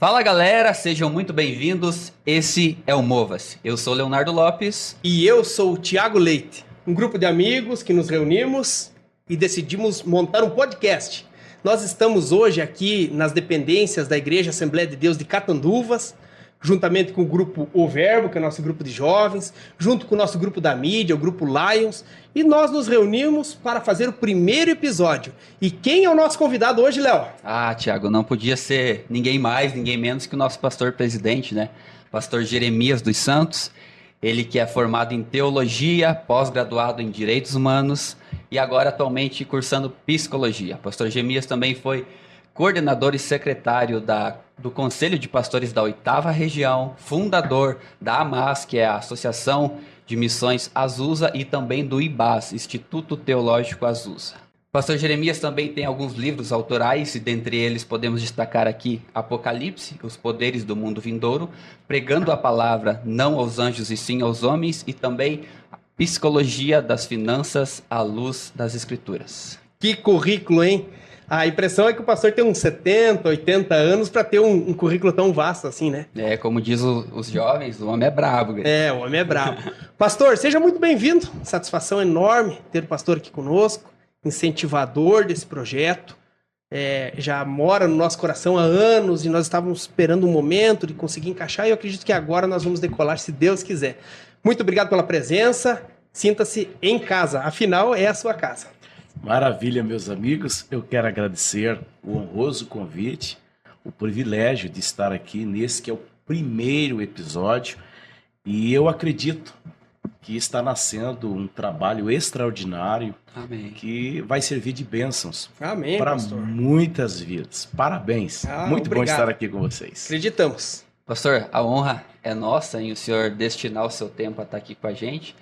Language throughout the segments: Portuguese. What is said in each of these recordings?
Fala galera, sejam muito bem-vindos. Esse é o Mova-se. Eu sou Leonardo Lopes. E eu sou o Thiago Leite, um grupo de amigos que nos reunimos e decidimos montar um podcast. Nós estamos hoje aqui nas dependências da Igreja Assembleia de Deus de Catanduvas, juntamente com o grupo O Verbo, que é o nosso grupo de jovens, junto com o nosso grupo da mídia, o grupo Lions, e nós nos reunimos para fazer o primeiro episódio. E quem é o nosso convidado hoje, Léo? Thiago, não podia ser ninguém mais, ninguém menos que o nosso pastor presidente, né? Pastor Jeremias dos Santos, ele que é formado em teologia, pós-graduado em direitos humanos e agora atualmente cursando psicologia. Pastor Jeremias também foi coordenador e secretário do Conselho de Pastores da 8ª Região, fundador da AMAS, que é a Associação de Missões Azusa, e também do IBAS, Instituto Teológico Azusa. Pastor Jeremias também tem alguns livros autorais, e dentre eles podemos destacar aqui Apocalipse, Os Poderes do Mundo Vindouro, Pregando a Palavra não aos anjos e sim aos homens, e também Psicologia das Finanças à Luz das Escrituras. Que currículo, hein? A impressão é que o pastor tem uns 70, 80 anos para ter um currículo tão vasto assim, né? É, como diz os jovens, o homem é brabo. O homem é brabo. Pastor, seja muito bem-vindo. Satisfação enorme ter o pastor aqui conosco, incentivador desse projeto. Já mora no nosso coração há anos e nós estávamos esperando um momento de conseguir encaixar e eu acredito que agora nós vamos decolar, se Deus quiser. Muito obrigado pela presença. Sinta-se em casa. Afinal, é a sua casa. Maravilha, meus amigos. Eu quero agradecer o honroso convite, o privilégio de estar aqui nesse que é o primeiro episódio. E eu acredito que está nascendo um trabalho extraordinário. Amém. Que vai servir de bênçãos para muitas vidas. Parabéns. Muito obrigado. Bom estar aqui com vocês. Acreditamos. Pastor, a honra é nossa em o senhor destinar o seu tempo a estar aqui com a gente.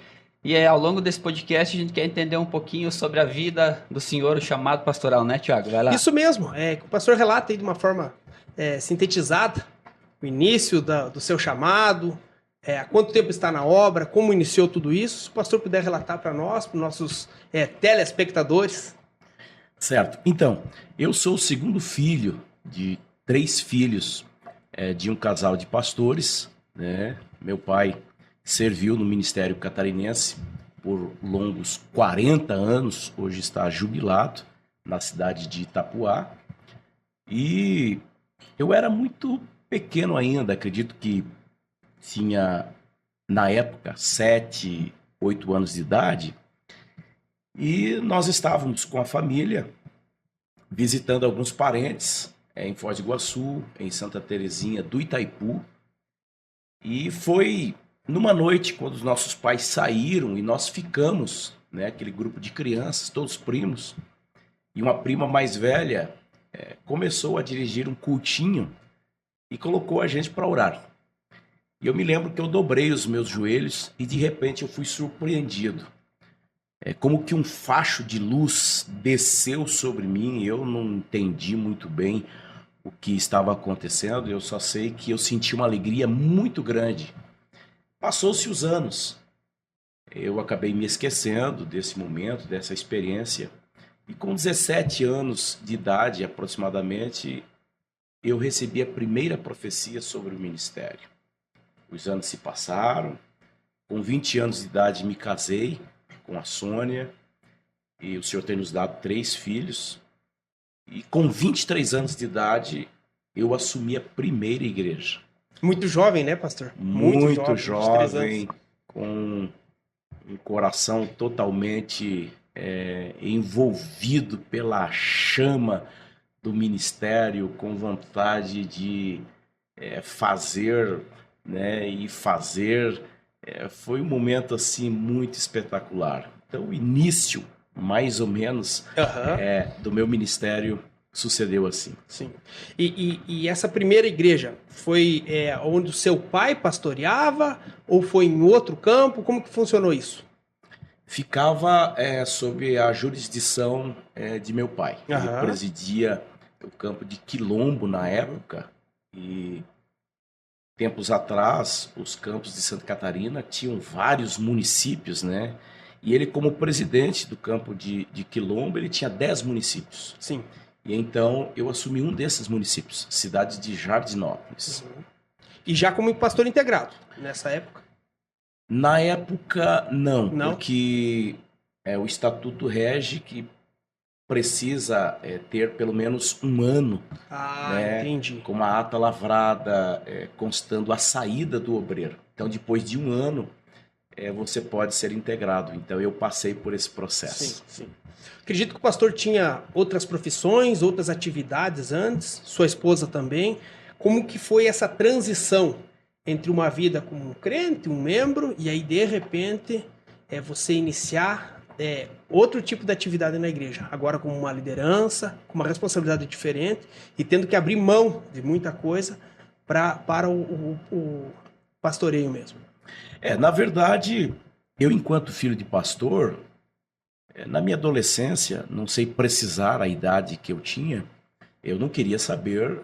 E ao longo desse podcast a gente quer entender um pouquinho sobre a vida do senhor, o chamado pastoral, né, Thiago? Vai lá. Isso mesmo. Que o pastor relata aí de uma forma sintetizada o início do seu chamado, há quanto tempo está na obra, como iniciou tudo isso. Se o pastor puder relatar para nós, para os nossos telespectadores. Certo. Então, eu sou o segundo filho de 3 filhos de um casal de pastores, né? Meu pai serviu no Ministério Catarinense por longos 40 anos, hoje está jubilado na cidade de Itapuá. E eu era muito pequeno ainda, acredito que tinha, na época, 7, 8 anos de idade. E nós estávamos com a família visitando alguns parentes em Foz do Iguaçu, em Santa Terezinha do Itaipu. E foi numa noite, quando os nossos pais saíram e nós ficamos, né, aquele grupo de crianças, todos primos, e uma prima mais velha começou a dirigir um cultinho e colocou a gente para orar. E eu me lembro que eu dobrei os meus joelhos e de repente eu fui surpreendido. Como que um facho de luz desceu sobre mim, eu não entendi muito bem o que estava acontecendo, eu só sei que eu senti uma alegria muito grande. Passou-se os anos, eu acabei me esquecendo desse momento, dessa experiência, e com 17 anos de idade aproximadamente, eu recebi a primeira profecia sobre o ministério. Os anos se passaram, com 20 anos de idade me casei com a Sônia, e o Senhor tem nos dado 3 filhos, e com 23 anos de idade eu assumi a primeira igreja. Muito jovem, né, pastor? Muito jovem, com um coração totalmente envolvido pela chama do ministério, com vontade de fazer, né, e fazer. Foi um momento assim muito espetacular. Então, o início, mais ou menos, do meu ministério sucedeu assim. Sim. E essa primeira igreja foi onde o seu pai pastoreava ou foi em outro campo? Como que funcionou isso? Ficava sob a jurisdição de meu pai. Ele presidia o campo de Quilombo na época e tempos atrás os campos de Santa Catarina tinham vários municípios, né? E ele, como presidente do campo de Quilombo, ele tinha 10 municípios. Sim. E então eu assumi um desses municípios, cidade de Jardinópolis. E já como pastor integrado, nessa época? Na época, não, Não? porque o estatuto rege que precisa ter pelo menos um ano, né, Entendi. com uma ata lavrada, constando a saída do obreiro. Então, depois de um ano, você pode ser integrado. Então, eu passei por esse processo. Sim. Acredito que o pastor tinha outras profissões, outras atividades antes, sua esposa também. Como que foi essa transição entre uma vida como um crente, um membro, e aí, de repente, você iniciar outro tipo de atividade na igreja, agora como uma liderança, com uma responsabilidade diferente, e tendo que abrir mão de muita coisa para o pastoreio mesmo? Na verdade, eu, enquanto filho de pastor, na minha adolescência, não sei precisar a idade que eu tinha, eu não queria saber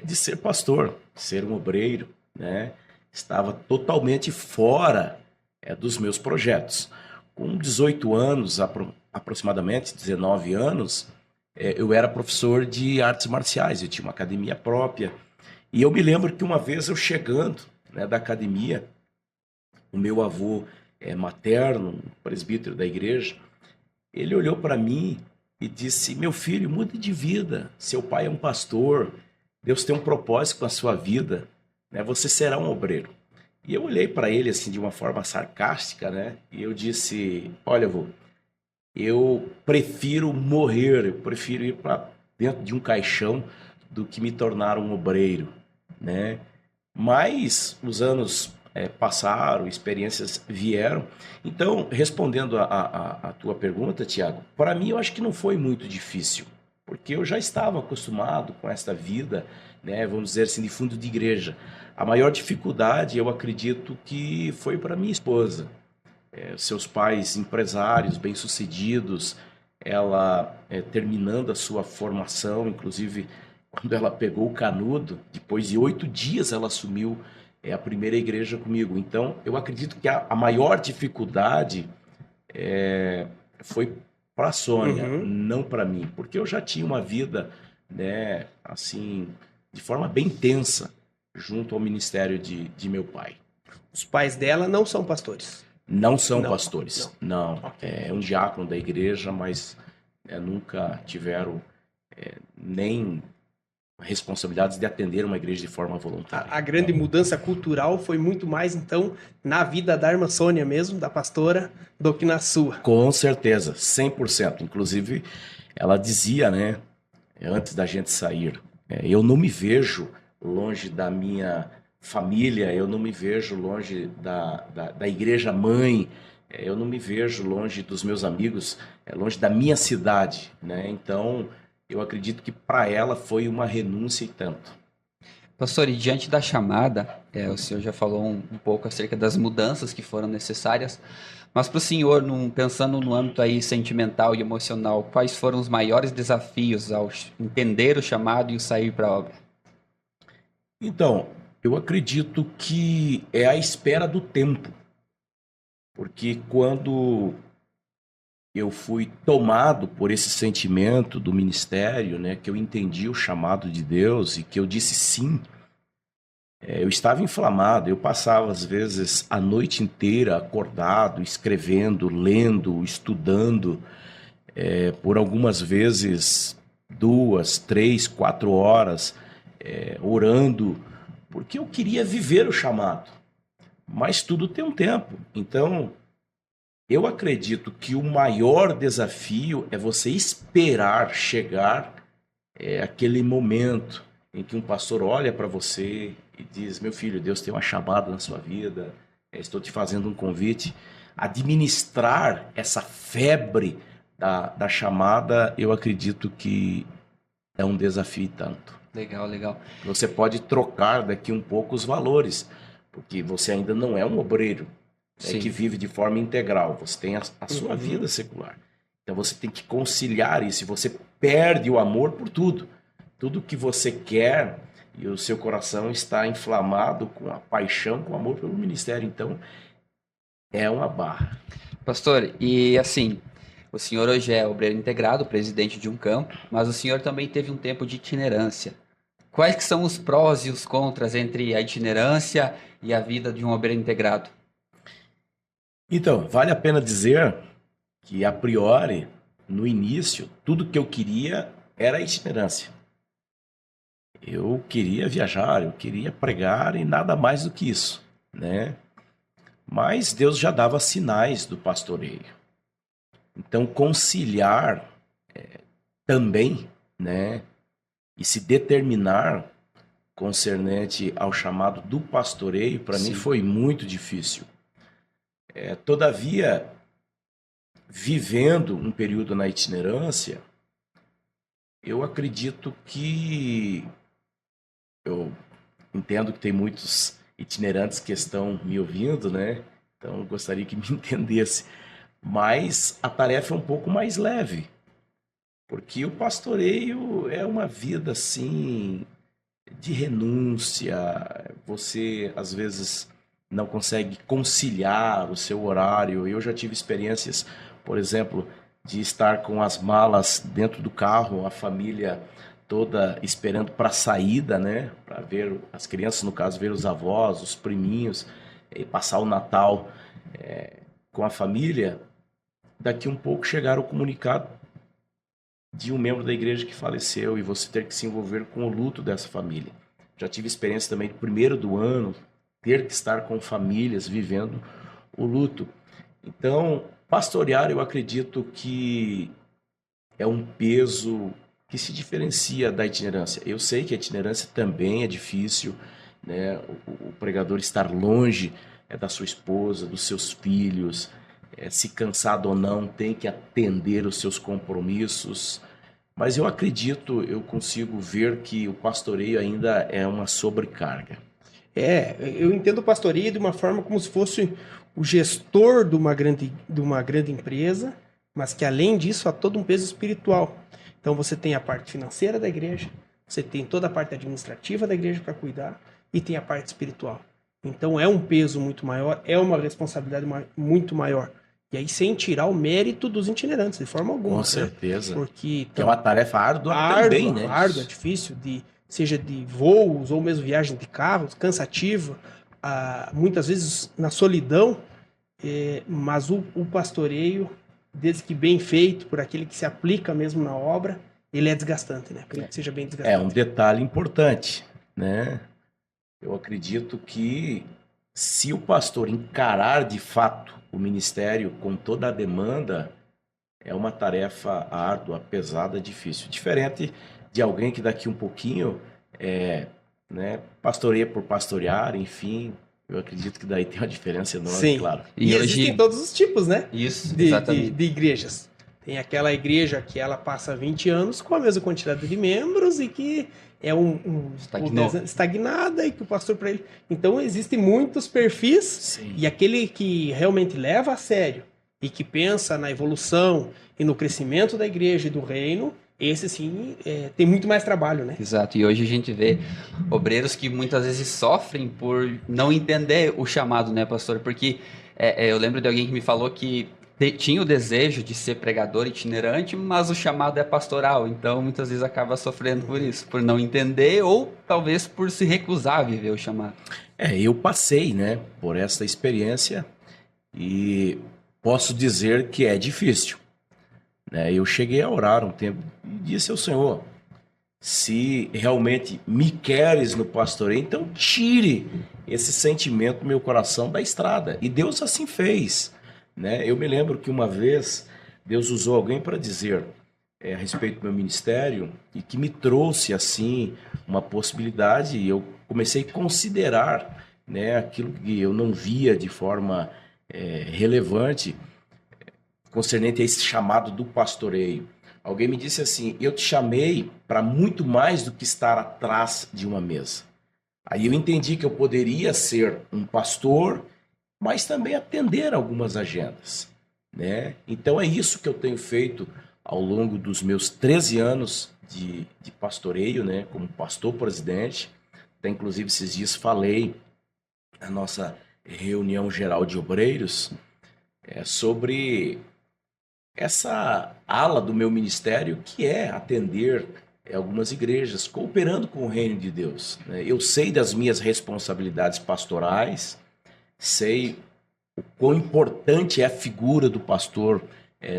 de ser pastor, ser um obreiro, né? Estava totalmente fora dos meus projetos. Com 18 anos, aproximadamente 19 anos, eu era professor de artes marciais, eu tinha uma academia própria. E eu me lembro que uma vez eu chegando, né, da academia, o meu avô materno, presbítero da igreja, ele olhou para mim e disse: meu filho, mude de vida, seu pai é um pastor, Deus tem um propósito com a sua vida, né? Você será um obreiro. E eu olhei para ele assim de uma forma sarcástica, né? E eu disse: olha, avô, eu prefiro morrer, eu prefiro ir para dentro de um caixão do que me tornar um obreiro, né? Mas os anos passaram, experiências vieram. Então, respondendo a tua pergunta, Tiago, para mim eu acho que não foi muito difícil, porque eu já estava acostumado com esta vida, né, vamos dizer assim, de fundo de igreja. A maior dificuldade, eu acredito que foi para minha esposa. Seus pais empresários, bem-sucedidos, ela terminando a sua formação, inclusive quando ela pegou o canudo, depois de 8 dias ela assumiu a primeira igreja comigo. Então, eu acredito que a maior dificuldade foi para a Sônia, não para mim, porque eu já tinha uma vida, né, assim, de forma bem tensa, junto ao ministério de meu pai. Os pais dela não são pastores? Não são Não, pastores, não. Ok. É um diácono da igreja, mas nunca tiveram nem responsabilidades de atender uma igreja de forma voluntária. A grande mudança cultural foi muito mais, então, na vida da irmã Sônia mesmo, da pastora, do que na sua. Com certeza, 100%. Inclusive, ela dizia, né, antes da gente sair, eu não me vejo longe da minha família, eu não me vejo longe da igreja mãe, eu não me vejo longe dos meus amigos, longe da minha cidade, né? Então, eu acredito que para ela foi uma renúncia e tanto. Pastor, e diante da chamada, o senhor já falou um pouco acerca das mudanças que foram necessárias, mas para o senhor, pensando no âmbito aí sentimental e emocional, quais foram os maiores desafios ao entender o chamado e o sair para a obra? Então, eu acredito que é a espera do tempo, porque quando eu fui tomado por esse sentimento do ministério, né, que eu entendi o chamado de Deus e que eu disse sim, eu estava inflamado, eu passava às vezes a noite inteira acordado, escrevendo, lendo, estudando, por algumas vezes 2, 3, 4 horas, orando, porque eu queria viver o chamado, mas tudo tem um tempo. Então, eu acredito que o maior desafio é você esperar chegar aquele momento em que um pastor olha para você e diz: meu filho, Deus tem uma chamada na sua vida, estou te fazendo um convite. Administrar essa febre da chamada, eu acredito que é um desafio e tanto. Legal, legal. Você pode trocar daqui um pouco os valores, porque você ainda não é um obreiro que vive de forma integral. Você tem a sua vida secular. Então você tem que conciliar isso. E você perde o amor por tudo. Tudo que você quer e o seu coração está inflamado com a paixão, com o amor pelo ministério. Então é uma barra. Pastor, e assim, O senhor hoje é obreiro integrado, presidente de um campo, mas o senhor também teve um tempo de itinerância. Quais que são os prós e os contras entre a itinerância e a vida de um obreiro integrado? Então, vale a pena dizer que, a priori, no início, tudo que eu queria era a itinerância. Eu queria viajar, eu queria pregar e nada mais do que isso, né? Mas Deus já dava sinais do pastoreio. Então, conciliar também, né? E se determinar concernente ao chamado do pastoreio, para mim foi muito difícil. Todavia, vivendo um período na itinerância, eu acredito que eu entendo que tem muitos itinerantes que estão me ouvindo, né? Então, eu gostaria que me entendesse. Mas a tarefa é um pouco mais leve, porque o pastoreio é uma vida, assim, de renúncia. Você, às vezes, não consegue conciliar o seu horário. Eu já tive experiências, por exemplo, de estar com as malas dentro do carro, a família toda esperando para a saída, né? Para ver as crianças, no caso, ver os avós, os priminhos, e passar o Natal com a família. Daqui um pouco chegar o comunicado de um membro da igreja que faleceu e você ter que se envolver com o luto dessa família. Já tive experiência também do primeiro do ano, ter que estar com famílias vivendo o luto. Então, pastorear, eu acredito que é um peso que se diferencia da itinerância. Eu sei que a itinerância também é difícil, né? O pregador estar longe da sua esposa, dos seus filhos, se cansado ou não, tem que atender os seus compromissos. Mas eu acredito, eu consigo ver que o pastoreio ainda é uma sobrecarga. Eu entendo o pastoreio de uma forma como se fosse o gestor de uma grande empresa, mas que além disso há todo um peso espiritual. Então você tem a parte financeira da igreja, você tem toda a parte administrativa da igreja para cuidar e tem a parte espiritual. Então é um peso muito maior, é uma responsabilidade muito maior. E aí sem tirar o mérito dos itinerantes, de forma alguma. Com certeza. Né? Porque é uma tarefa árdua também, né? Árdua, difícil, seja de voos ou mesmo viagem de carros, cansativa, muitas vezes na solidão, mas o pastoreio, desde que bem feito, por aquele que se aplica mesmo na obra, ele é desgastante, né? Acredito que seja bem desgastante. É um detalhe importante, né? Eu acredito que se o pastor encarar de fato o ministério com toda a demanda, é uma tarefa árdua, pesada, difícil. Diferente de alguém que daqui um pouquinho né, pastoreia por pastorear, enfim, eu acredito que daí tem uma diferença enorme, Sim. Claro. E existem todos os tipos, né? Isso, exatamente. De igrejas. Tem aquela igreja que ela passa 20 anos com a mesma quantidade de membros e que é estagnada e que o pastor para ele... Então, existem muitos perfis. Sim. E aquele que realmente leva a sério e que pensa na evolução e no crescimento da igreja e do reino, esse sim tem muito mais trabalho, né? Exato, e hoje a gente vê obreiros que muitas vezes sofrem por não entender o chamado, né, pastor? Porque eu lembro de alguém que me falou que tinha o desejo de ser pregador itinerante, mas o chamado é pastoral, então muitas vezes acaba sofrendo por isso, por não entender ou talvez por se recusar a viver o chamado. Eu passei, né, por essa experiência e posso dizer que é difícil. Eu cheguei a orar um tempo e disse ao Senhor, se realmente me queres no pastoreio, então tire esse sentimento do meu coração da estrada. E Deus assim fez. Eu me lembro que uma vez Deus usou alguém para dizer a respeito do meu ministério e que me trouxe assim uma possibilidade e eu comecei a considerar aquilo que eu não via de forma relevante concernente a esse chamado do pastoreio. Alguém me disse assim, eu te chamei para muito mais do que estar atrás de uma mesa. Aí eu entendi que eu poderia ser um pastor, mas também atender algumas agendas. Então é isso que eu tenho feito ao longo dos meus 13 anos de pastoreio, como pastor presidente. Até inclusive esses dias falei na nossa reunião geral de obreiros sobre essa ala do meu ministério, que é atender algumas igrejas, cooperando com o reino de Deus, né? Eu sei das minhas responsabilidades pastorais, sei o quão importante é a figura do pastor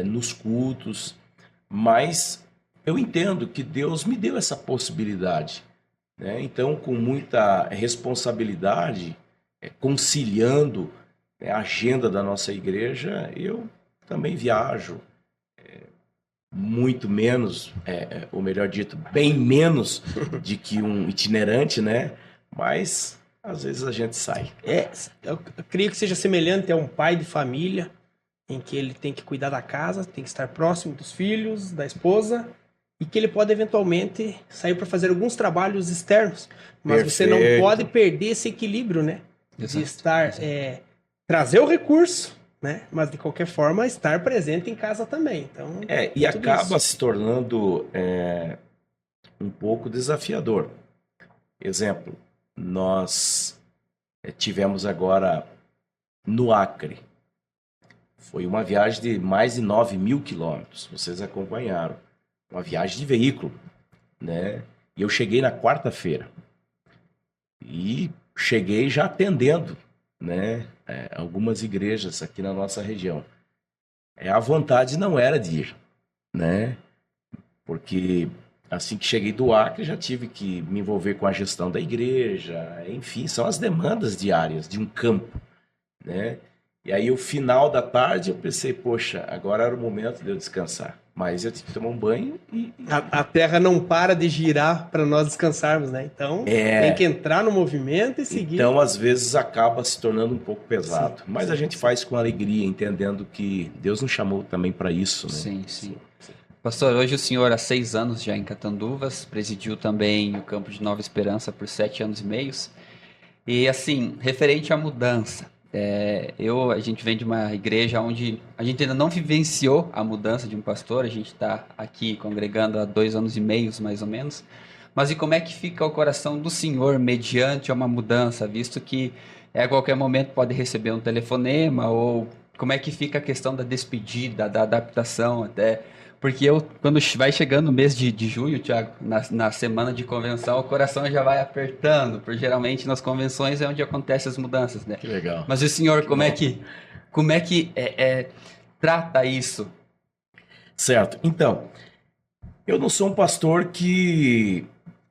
nos cultos, mas eu entendo que Deus me deu essa possibilidade, né? Então, com muita responsabilidade, conciliando a agenda da nossa igreja, eu também viajo, muito menos, ou melhor dito, bem menos de que um itinerante, né? Mas às vezes a gente sai. Eu creio que seja semelhante a um pai de família, em que ele tem que cuidar da casa, tem que estar próximo dos filhos, da esposa, e que ele pode eventualmente sair para fazer alguns trabalhos externos. Mas você não pode perder esse equilíbrio, né? De estar, trazer o recurso, né? Mas de qualquer forma estar presente em casa também. Então, e acaba se tornando um pouco desafiador. Exemplo, nós tivemos agora no Acre. Foi uma viagem de mais de 9.000 quilômetros. Vocês acompanharam. Uma viagem de veículo, né? E eu cheguei na quarta-feira. E cheguei já atendendo, né? Algumas igrejas aqui na nossa região. A vontade não era de ir, né? Porque assim que cheguei do Acre, já tive que me envolver com a gestão da igreja, enfim, são as demandas diárias de um campo, né? E aí, o final da tarde, eu pensei, poxa, agora era o momento de eu descansar. Mas eu tive que tomar um banho e... A terra não para de girar para nós descansarmos, né? Então, tem que entrar no movimento e seguir. Então, às vezes, acaba se tornando um pouco pesado. Mas a gente faz com alegria, entendendo que Deus nos chamou também para isso, né? Sim. Pastor, hoje o senhor há 6 anos já em Catanduvas, presidiu também o campo de Nova Esperança por 7 anos e meio. E assim, referente à mudança, a gente vem de uma igreja onde a gente ainda não vivenciou a mudança de um pastor, a gente está aqui congregando há 2 anos e meio, mais ou menos, mas e como é que fica o coração do senhor mediante uma mudança, visto que a qualquer momento pode receber um telefonema, ou como é que fica a questão da despedida, da adaptação até... Porque quando vai chegando o mês de junho, Thiago, na semana de convenção, o coração já vai apertando, porque geralmente nas convenções é onde acontecem as mudanças, né? Que legal. Mas o senhor, como é que trata isso? Certo. Então, eu não sou um pastor que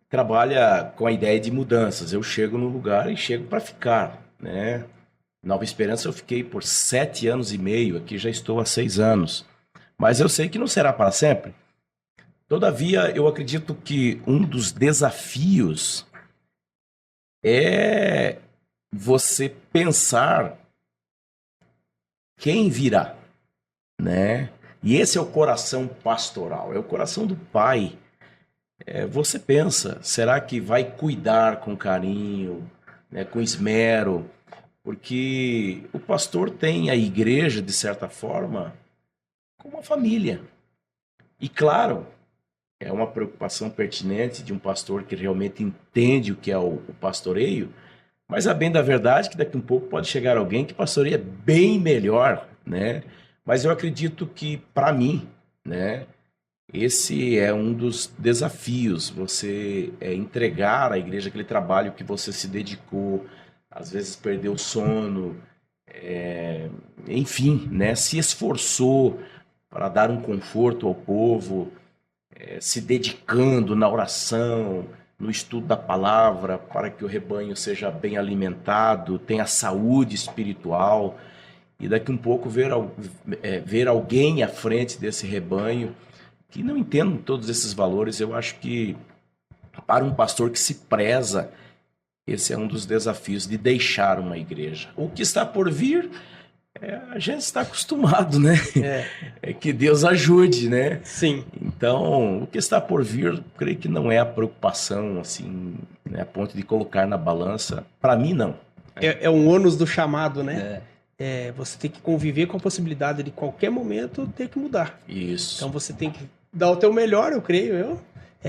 trabalha com a ideia de mudanças. Eu chego no lugar e chego para ficar, né? Nova Esperança eu fiquei por 7 anos e meio, aqui já estou há 6 anos. Mas eu sei que não será para sempre. Todavia, eu acredito que um dos desafios é você pensar quem virá, né? E esse é o coração pastoral, é o coração do pai. Você pensa, será que vai cuidar com carinho, né, com esmero? Porque o pastor tem a igreja, de certa forma, como uma família. E claro, é uma preocupação pertinente de um pastor que realmente entende o que é o pastoreio, mas a bem da verdade que daqui a um pouco pode chegar alguém que pastoreia bem melhor, né? Mas eu acredito que, para mim, né, esse é um dos desafios, você entregar à igreja aquele trabalho que você se dedicou, às vezes perdeu o sono, enfim, né, se esforçou para dar um conforto ao povo, se dedicando na oração, no estudo da palavra, para que o rebanho seja bem alimentado, tenha saúde espiritual, e daqui um pouco ver alguém à frente desse rebanho que não entende todos esses valores. Eu acho que para um pastor que se preza, esse é um dos desafios de deixar uma igreja. O que está por vir, a gente está acostumado, né? Que Deus ajude, né? Sim. Então, o que está por vir, creio que não é a preocupação, assim, né, a ponto de colocar na balança. Para mim, não. É um ônus do chamado, né? Você tem que conviver com a possibilidade de qualquer momento ter que mudar. Isso. Então você tem que dar o teu melhor, eu creio,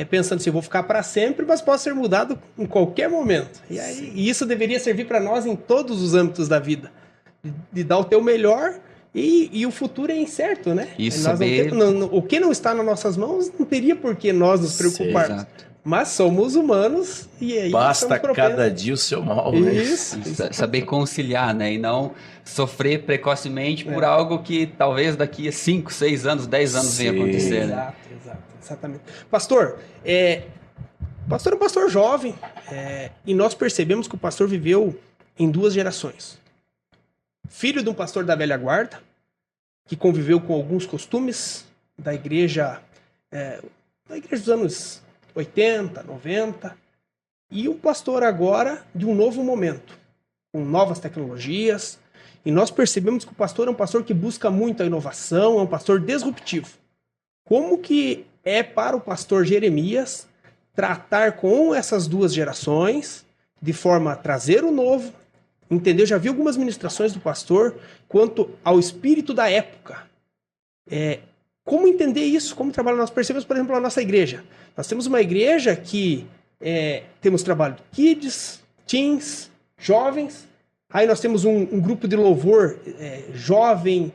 pensando assim, eu vou ficar para sempre, mas posso ser mudado em qualquer momento. E isso deveria servir para nós em todos os âmbitos da vida. De dar o teu melhor E o futuro é incerto, né? Isso, Nós saber... o que não está nas nossas mãos não teria por que nós nos preocuparmos. Exato. Mas somos humanos e aí Basta estamos cada dia o seu mal, né? Isso. Saber conciliar, né? E não sofrer precocemente por algo que talvez daqui a 5, 6 anos, 10 anos venha acontecer, né? Exato, exatamente. Pastor, pastor é um pastor jovem, e nós percebemos que o pastor viveu em 2 gerações. Filho de um pastor da velha guarda, que conviveu com alguns costumes da igreja dos anos 80, 90, e um pastor agora de um novo momento, com novas tecnologias, e nós percebemos que o pastor é um pastor que busca muito a inovação, é um pastor disruptivo. Como que é para o pastor Jeremias tratar com essas 2 gerações, de forma a trazer o novo, entendeu? Já vi algumas ministrações do pastor quanto ao espírito da época. Como entender isso? Como trabalhar? Nós percebemos, por exemplo, a nossa igreja. Nós temos uma igreja que temos trabalho de kids, teens, jovens. Aí nós temos um grupo de louvor jovem,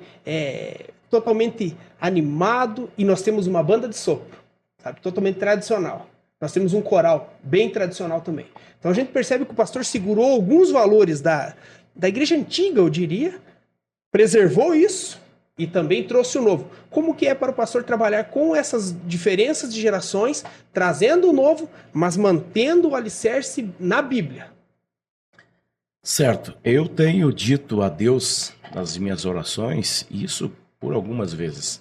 totalmente animado. E nós temos uma banda de sopro, sabe? Totalmente tradicional. Nós temos um coral bem tradicional também. Então a gente percebe que o pastor segurou alguns valores da igreja antiga, eu diria, preservou isso e também trouxe o novo. Como que é para o pastor trabalhar com essas diferenças de gerações, trazendo o novo, mas mantendo o alicerce na Bíblia? Certo. Eu tenho dito a Deus nas minhas orações, e isso por algumas vezes,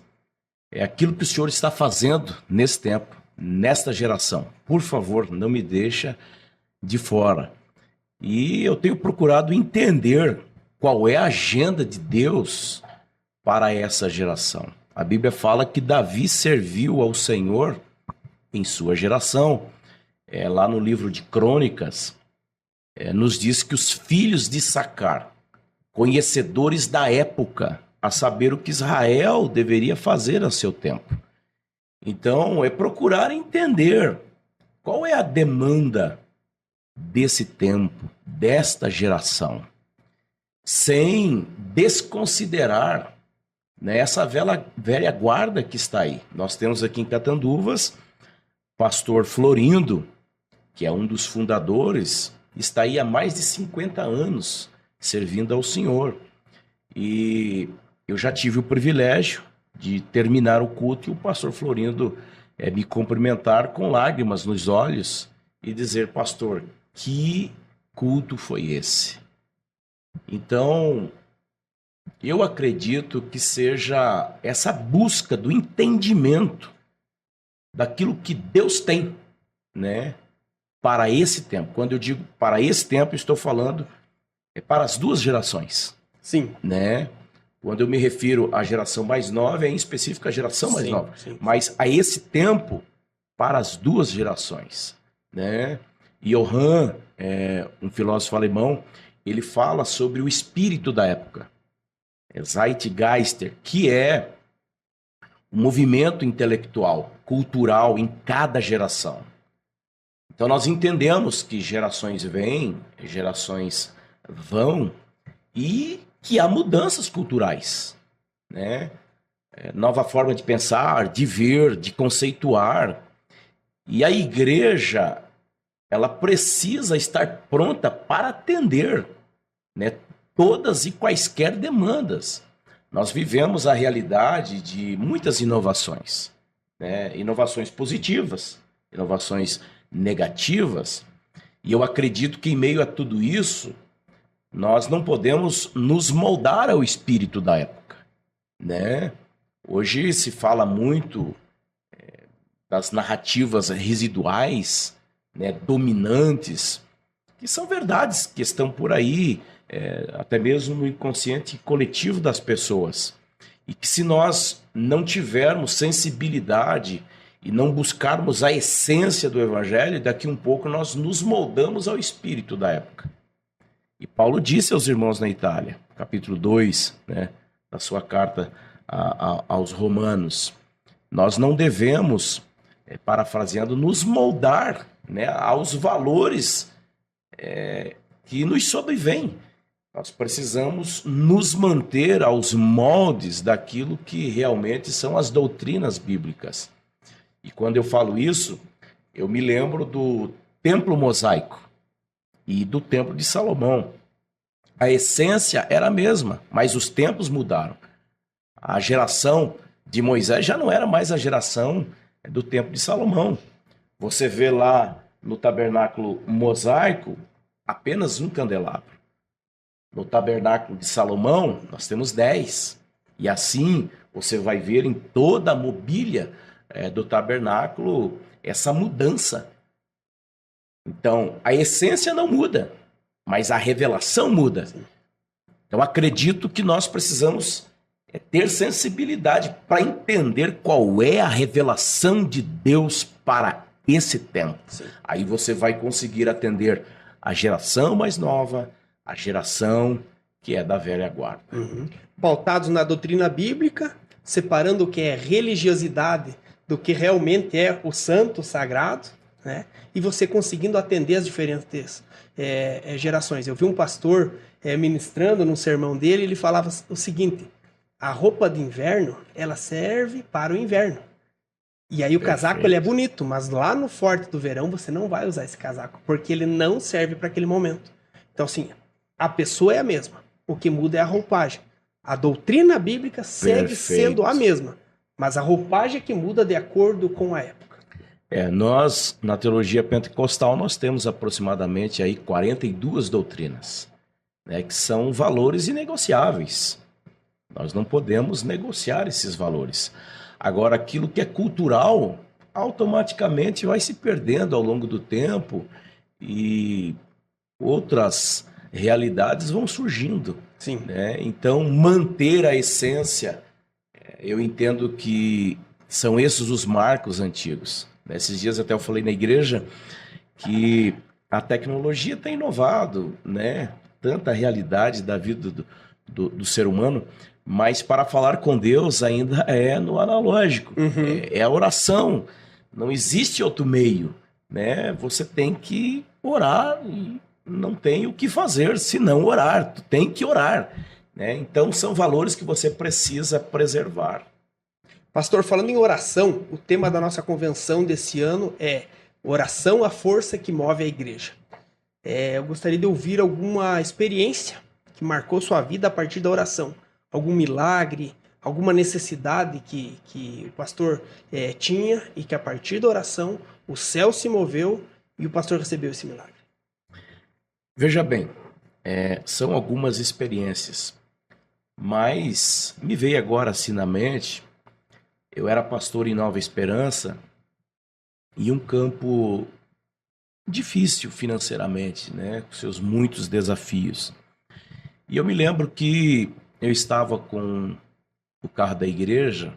é aquilo que o Senhor está fazendo nesse tempo, nesta geração. Por favor, não me deixa de fora. E eu tenho procurado entender qual é a agenda de Deus para essa geração. A Bíblia fala que Davi serviu ao Senhor em sua geração. Lá no livro de Crônicas, nos diz que os filhos de Issacar, conhecedores da época, a saber o que Israel deveria fazer a seu tempo. Então, é procurar entender qual é a demanda desse tempo, desta geração, sem desconsiderar, né, essa velha guarda que está aí. Nós temos aqui em Catanduvas, pastor Florindo, que é um dos fundadores, está aí há mais de 50 anos servindo ao Senhor. E eu já tive o privilégio de terminar o culto e o pastor Florindo me cumprimentar com lágrimas nos olhos e dizer: pastor, que culto foi esse? Então, eu acredito que seja essa busca do entendimento daquilo que Deus tem, né, para esse tempo. Quando eu digo para esse tempo, eu estou falando para as 2 gerações. Sim. Né? Quando eu me refiro à geração mais nova, é em específico a geração mais nova. Sim. Mas a esse tempo, para as 2 gerações. Né? Johann, um filósofo alemão, ele fala sobre o espírito da época. Zeitgeist, que é um movimento intelectual, cultural em cada geração. Então nós entendemos que gerações vêm, gerações vão, e que há mudanças culturais, né? Nova forma de pensar, de ver, de conceituar. E a igreja, ela precisa estar pronta para atender, né, todas e quaisquer demandas. Nós vivemos a realidade de muitas inovações, né? Inovações positivas, inovações negativas. E eu acredito que em meio a tudo isso, nós não podemos nos moldar ao espírito da época, né? Hoje se fala muito das narrativas residuais, né, dominantes, que são verdades que estão por aí, até mesmo no inconsciente coletivo das pessoas. E que se nós não tivermos sensibilidade e não buscarmos a essência do Evangelho, daqui um pouco nós nos moldamos ao espírito da época. E Paulo disse aos irmãos na Itália, capítulo 2, né, da sua carta aos Romanos, nós não devemos, parafraseando, nos moldar, né, aos valores que nos sobrevêm. Nós precisamos nos manter aos moldes daquilo que realmente são as doutrinas bíblicas. E quando eu falo isso, eu me lembro do templo mosaico e do templo de Salomão. A essência era a mesma, mas os tempos mudaram. A geração de Moisés já não era mais a geração do tempo de Salomão. Você vê lá no tabernáculo mosaico apenas um candelabro. No tabernáculo de Salomão, nós temos 10. E assim você vai ver em toda a mobília do tabernáculo essa mudança. Então, a essência não muda, mas a revelação muda. Então, acredito que nós precisamos ter sensibilidade para entender qual é a revelação de Deus para esse tempo. Sim. Aí você vai conseguir atender a geração mais nova, a geração que é da velha guarda. Pautados na doutrina bíblica, separando o que é religiosidade do que realmente é o santo, o sagrado, né? E você conseguindo atender as diferentes gerações. Eu vi um pastor ministrando num sermão dele, ele falava o seguinte: a roupa de inverno, ela serve para o inverno. E aí o casaco ele é bonito, mas lá no forte do verão você não vai usar esse casaco, porque ele não serve para aquele momento. Então, assim, a pessoa é a mesma. O que muda é a roupagem. A doutrina bíblica segue sendo a mesma, mas a roupagem é que muda de acordo com a época. Nós, na teologia pentecostal, nós temos aproximadamente aí 42 doutrinas, né, que são valores inegociáveis. Nós não podemos negociar esses valores. Agora, aquilo que é cultural, automaticamente vai se perdendo ao longo do tempo e outras realidades vão surgindo. Sim. Né? Então, manter a essência, eu entendo que são esses os marcos antigos. Esses dias até eu falei na igreja que a tecnologia tem inovado, né? Tanta realidade da vida do ser humano, mas para falar com Deus ainda é no analógico, é a oração, não existe outro meio, né? Você tem que orar e não tem o que fazer se não orar, tu tem que orar, né? Então são valores que você precisa preservar. Pastor, falando em oração, o tema da nossa convenção desse ano é oração, a força que move a igreja. Eu gostaria de ouvir alguma experiência que marcou sua vida a partir da oração. Algum milagre, alguma necessidade que o pastor tinha e que a partir da oração o céu se moveu e o pastor recebeu esse milagre. Veja bem, são algumas experiências, mas me veio agora assim na mente. Eu era pastor em Nova Esperança e um campo difícil financeiramente, né, com seus muitos desafios. E eu me lembro que eu estava com o carro da igreja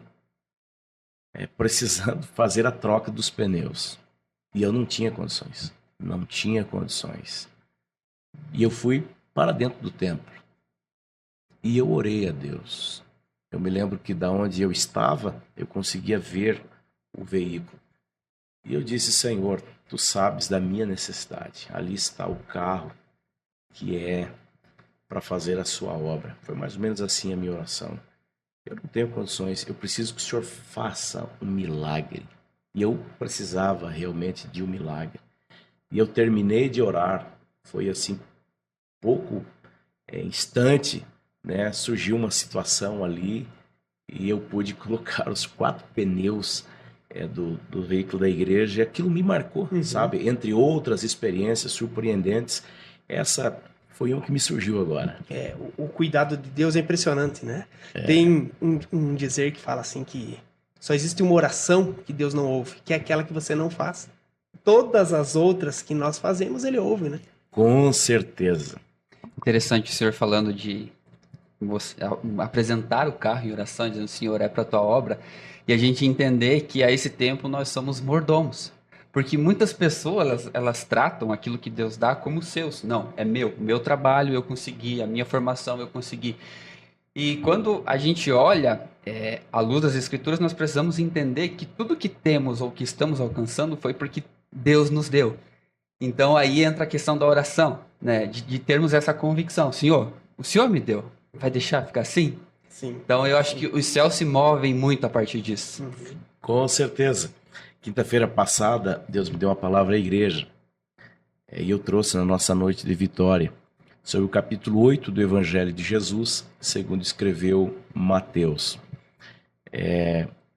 precisando fazer a troca dos pneus. E eu não tinha condições. Não tinha condições. E eu fui para dentro do templo. E eu orei a Deus. Eu me lembro que da onde eu estava, eu conseguia ver o veículo. E eu disse: Senhor, tu sabes da minha necessidade. Ali está o carro que é para fazer a sua obra. Foi mais ou menos assim a minha oração. Eu não tenho condições, eu preciso que o Senhor faça um milagre. E eu precisava realmente de um milagre. E eu terminei de orar, foi assim, pouco instante, né? Surgiu uma situação ali e eu pude colocar os 4 pneus do veículo da igreja. E aquilo me marcou, sabe? Entre outras experiências surpreendentes, essa foi um que me surgiu agora. O cuidado de Deus é impressionante, né? Tem um dizer que fala assim que só existe uma oração que Deus não ouve, que é aquela que você não faz. Todas as outras que nós fazemos, Ele ouve, né? Com certeza. Interessante o senhor falando de você apresentar o carro em oração, dizendo: Senhor, é para a tua obra, e a gente entender que a esse tempo nós somos mordomos. Porque muitas pessoas, elas tratam aquilo que Deus dá como seus. Não, é meu trabalho eu consegui, a minha formação eu consegui. E quando a gente olha à luz das Escrituras, nós precisamos entender que tudo que temos ou que estamos alcançando foi porque Deus nos deu. Então aí entra a questão da oração, né? De termos essa convicção: Senhor, o Senhor me deu. Vai deixar ficar assim? Sim. Então eu acho que os céus se movem muito a partir disso. Com certeza. Quinta-feira passada, Deus me deu uma palavra à igreja. E eu trouxe na nossa noite de vitória sobre o capítulo 8 do Evangelho de Jesus, segundo escreveu Mateus.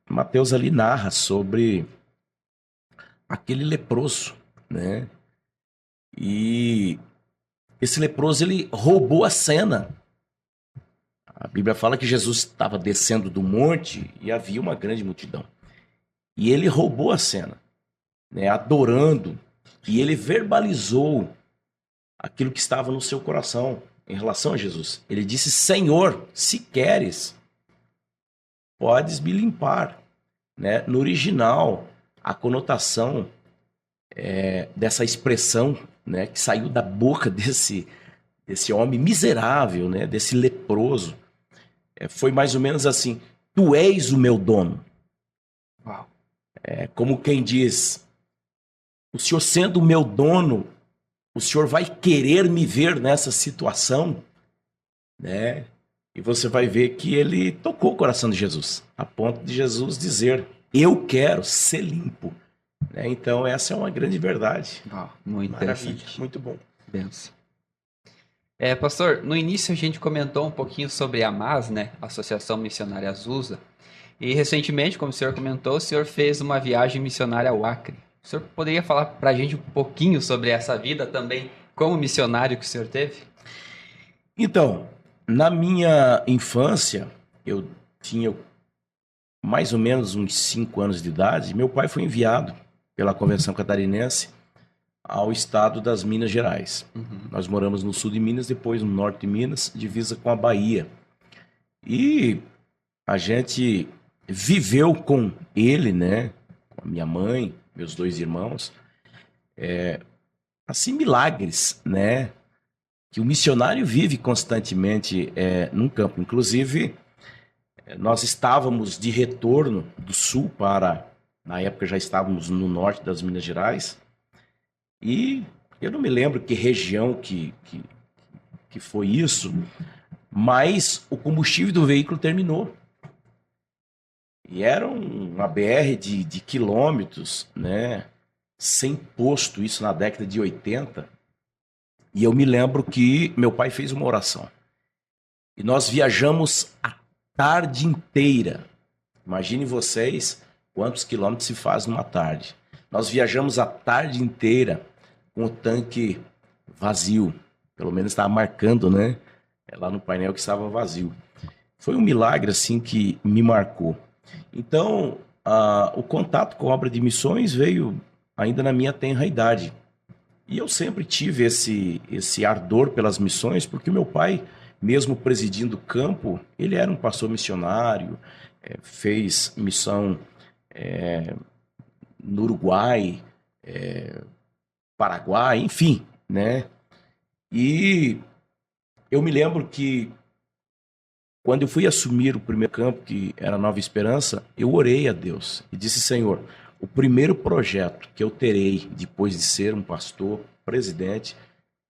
Mateus ali narra sobre aquele leproso, né? E esse leproso, ele roubou a cena. A Bíblia fala que Jesus estava descendo do monte e havia uma grande multidão. E ele roubou a cena, né? Adorando. E ele verbalizou aquilo que estava no seu coração em relação a Jesus. Ele disse: Senhor, se queres, podes me limpar. Né? No original, a conotação dessa expressão, né, que saiu da boca desse homem miserável, né, desse leproso, foi mais ou menos assim: tu és o meu dono. Uau. Como quem diz: o Senhor sendo o meu dono, o Senhor vai querer me ver nessa situação, né? E você vai ver que ele tocou o coração de Jesus, a ponto de Jesus dizer: eu quero ser limpo. Então essa é uma grande verdade. Uau, muito Maravilha, interessante. muito bom. Benção. Pastor, no início a gente comentou um pouquinho sobre a AMAS, né? Associação Missionária Azusa. E recentemente, como o senhor comentou, o senhor fez uma viagem missionária ao Acre. O senhor poderia falar para a gente um pouquinho sobre essa vida também, como missionário que o senhor teve? Então, na minha infância, eu tinha mais ou menos uns 5 anos de idade. Meu pai foi enviado pela Convenção Catarinense ao estado das Minas Gerais. Nós moramos no sul de Minas, depois no norte de Minas, divisa com a Bahia. E a gente viveu com ele, né, com a minha mãe, meus 2 irmãos, assim, milagres, né, que o missionário vive constantemente num campo. Inclusive, nós estávamos de retorno do sul para... Na época já estávamos no norte das Minas Gerais. E eu não me lembro que região que foi isso, mas o combustível do veículo terminou. E era uma BR de quilômetros, né, sem posto, isso na década de 80. E eu me lembro que meu pai fez uma oração. E nós viajamos a tarde inteira. Imaginem vocês quantos quilômetros se faz numa tarde. Nós viajamos a tarde inteira com o tanque vazio. Pelo menos estava marcando, né? Lá no painel que estava vazio. Foi um milagre, assim, que me marcou. Então, o contato com a obra de missões veio ainda na minha tenra idade. E eu sempre tive esse ardor pelas missões, porque o meu pai, mesmo presidindo o campo, ele era um pastor missionário, fez missão no Uruguai, Paraguai, enfim, né? E eu me lembro que quando eu fui assumir o primeiro campo, que era Nova Esperança, eu orei a Deus e disse: Senhor, o primeiro projeto que eu terei depois de ser um pastor, presidente,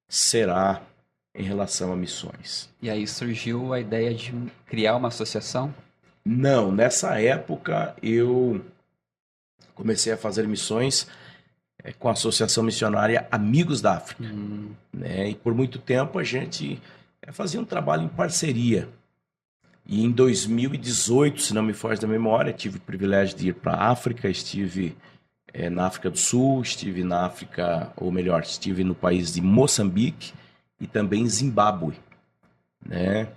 será em relação a missões. E aí surgiu a ideia de criar uma associação? Não, nessa época eu comecei a fazer missões com a Associação Missionária Amigos da África. Né? E por muito tempo a gente fazia um trabalho em parceria. E em 2018, se não me foge da memória, tive o privilégio de ir para a África, estive na África do Sul, estive na África, ou melhor, estive no país de Moçambique e também Zimbábue, né?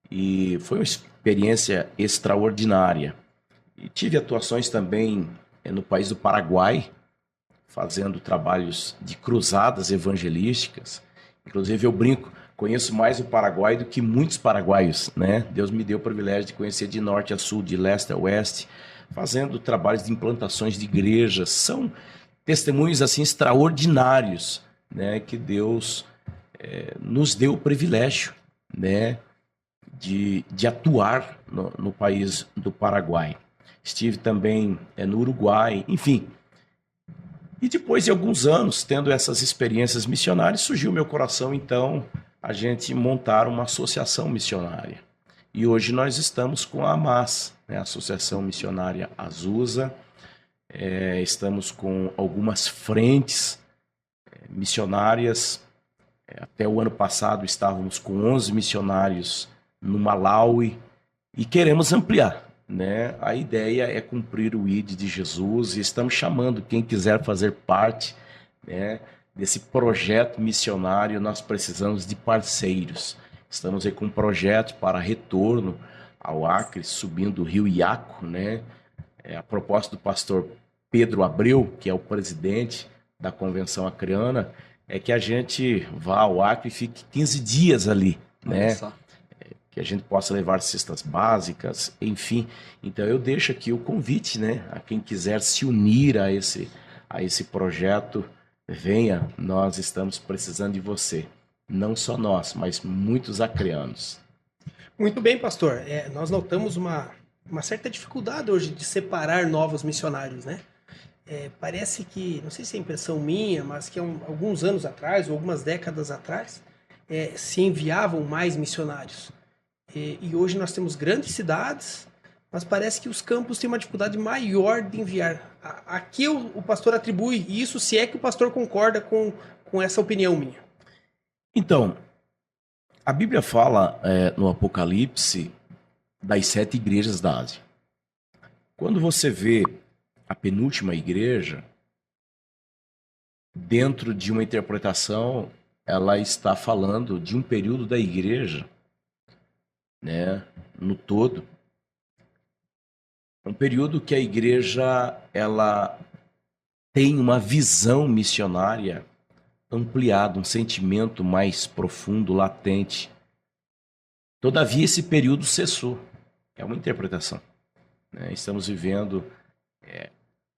E foi uma experiência extraordinária. E tive atuações também no país do Paraguai, fazendo trabalhos de cruzadas evangelísticas. Inclusive eu brinco, conheço mais o Paraguai do que muitos paraguaios, né? Deus me deu o privilégio de conhecer de norte a sul, de leste a oeste, fazendo trabalhos de implantações de igrejas. São testemunhos assim extraordinários, né? Que Deus nos deu o privilégio, né? De atuar no país do Paraguai. Estive também no Uruguai, enfim. E depois de alguns anos, tendo essas experiências missionárias, surgiu meu coração, então, a gente montar uma associação missionária. E hoje nós estamos com a AMAS, né, a Associação Missionária Azusa. Estamos com algumas frentes missionárias. Até o ano passado estávamos com 11 missionários no Malawi e queremos ampliar, né? A ideia é cumprir o ID de Jesus e estamos chamando quem quiser fazer parte, né, desse projeto missionário. Nós precisamos de parceiros. Estamos aí com um projeto para retorno ao Acre, subindo o rio Iaco, né? A proposta do pastor Pedro Abreu, que é o presidente da Convenção Acreana, é que a gente vá ao Acre e fique 15 dias ali, né? Que a gente possa levar cestas básicas, enfim. Então eu deixo aqui o convite, né, a quem quiser se unir a esse projeto, venha, nós estamos precisando de você. Não só nós, mas muitos acreanos. Muito bem, pastor. Nós notamos uma certa dificuldade hoje de separar novos missionários, né? Parece que, não sei se é impressão minha, mas que alguns anos atrás, ou algumas décadas atrás, se enviavam mais missionários. E hoje nós temos grandes cidades, mas parece que os campos têm uma dificuldade maior de enviar. Aqui o pastor atribui isso, se é que o pastor concorda com essa opinião minha. Então, a Bíblia fala no Apocalipse das 7 igrejas da Ásia. Quando você vê a penúltima igreja, dentro de uma interpretação, ela está falando de um período da igreja, né, no todo. Um período que a igreja ela tem uma visão missionária ampliada, um sentimento mais profundo, latente. Todavia, esse período cessou. É uma interpretação, né? Estamos vivendo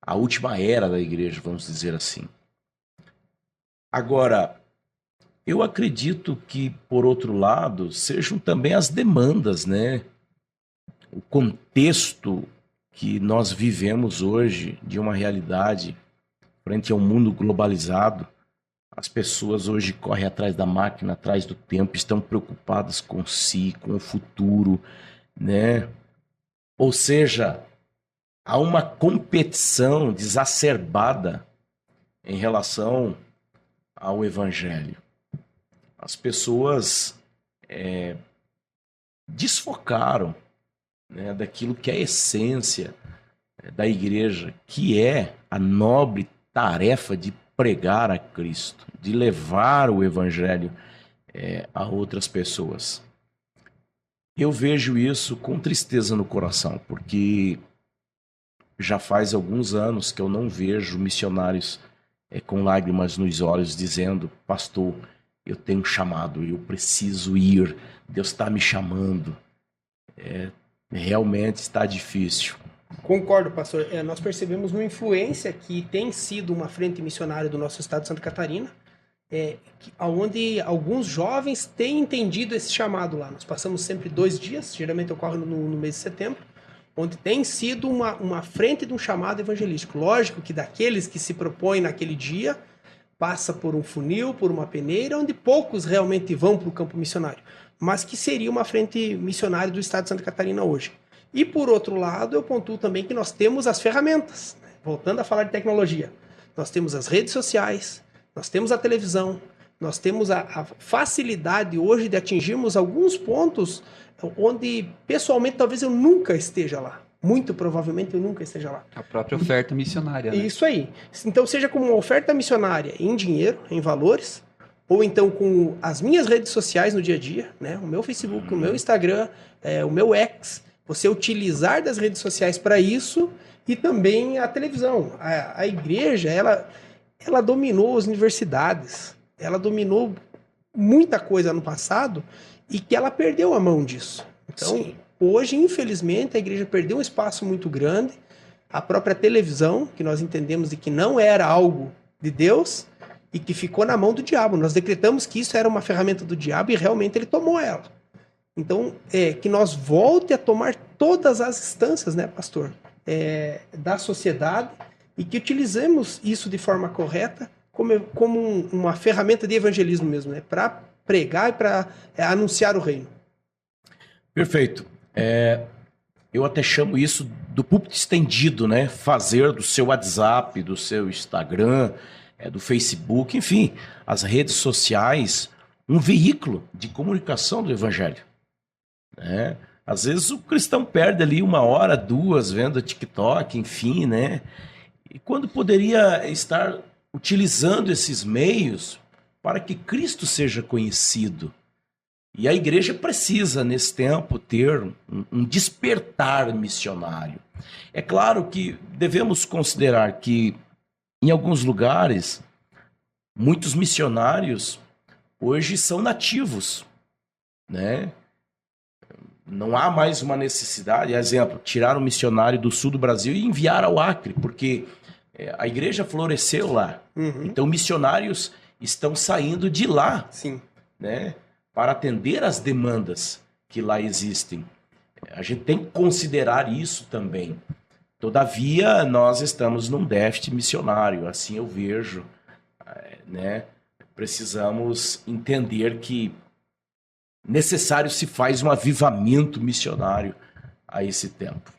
a última era da igreja, vamos dizer assim. Agora, eu acredito que, por outro lado, sejam também as demandas, né? O contexto que nós vivemos hoje de uma realidade frente ao mundo globalizado. As pessoas hoje correm atrás da máquina, atrás do tempo, estão preocupadas com si, com o futuro, né? Ou seja, há uma competição exacerbada em relação ao evangelho. As pessoas desfocaram, né, daquilo que é a essência da igreja, que é a nobre tarefa de pregar a Cristo, de levar o evangelho a outras pessoas. Eu vejo isso com tristeza no coração, porque já faz alguns anos que eu não vejo missionários com lágrimas nos olhos dizendo: pastor, eu tenho um chamado, eu preciso ir, Deus está me chamando. Realmente está difícil. Concordo, pastor. Nós percebemos uma influência que tem sido uma frente missionária do nosso estado de Santa Catarina, onde alguns jovens têm entendido esse chamado lá. Nós passamos sempre 2 dias, geralmente ocorre no mês de setembro, onde tem sido uma frente de um chamado evangelístico. Lógico que daqueles que se propõem naquele dia, passa por um funil, por uma peneira, onde poucos realmente vão para o campo missionário, mas que seria uma frente missionária do estado de Santa Catarina hoje. E, por outro lado, eu pontuo também que nós temos as ferramentas. Voltando a falar de tecnologia, nós temos as redes sociais, nós temos a televisão, nós temos a facilidade hoje de atingirmos alguns pontos onde, pessoalmente, talvez eu nunca esteja lá. Muito provavelmente eu nunca esteja lá. A própria oferta missionária, né? Isso aí. Então, seja como uma oferta missionária em dinheiro, em valores, ou então com as minhas redes sociais no dia a dia, né? O meu Facebook, o meu Instagram, o meu X, você utilizar das redes sociais para isso, e também a televisão. A igreja, ela dominou as universidades, ela dominou muita coisa no passado e que ela perdeu a mão disso. Então, sim, hoje, infelizmente, a igreja perdeu um espaço muito grande. A própria televisão, que nós entendemos de que não era algo de Deus e que ficou na mão do diabo. Nós decretamos que isso era uma ferramenta do diabo e realmente ele tomou ela. Então, que nós volte a tomar todas as instâncias, né, pastor, da sociedade, e que utilizemos isso de forma correta como uma ferramenta de evangelismo mesmo, né, para pregar e para anunciar o reino? Perfeito. Eu até chamo isso do púlpito estendido, né? Fazer do seu WhatsApp, do seu Instagram, do Facebook, enfim, as redes sociais, um veículo de comunicação do evangelho, né? Às vezes o cristão perde ali 1 hora, 2, vendo TikTok, enfim, né? E quando poderia estar utilizando esses meios para que Cristo seja conhecido. E a igreja precisa, nesse tempo, ter um despertar missionário. É claro que devemos considerar que, em alguns lugares, muitos missionários hoje são nativos, né? Não há mais uma necessidade, exemplo, tirar um missionário do sul do Brasil e enviar ao Acre, porque a igreja floresceu lá. Uhum. Então, missionários estão saindo de lá, Sim. né, para atender às demandas que lá existem. A gente tem que considerar isso também. Todavia, nós estamos num déficit missionário, assim eu vejo, né? Precisamos entender que necessário se faz um avivamento missionário a esse tempo.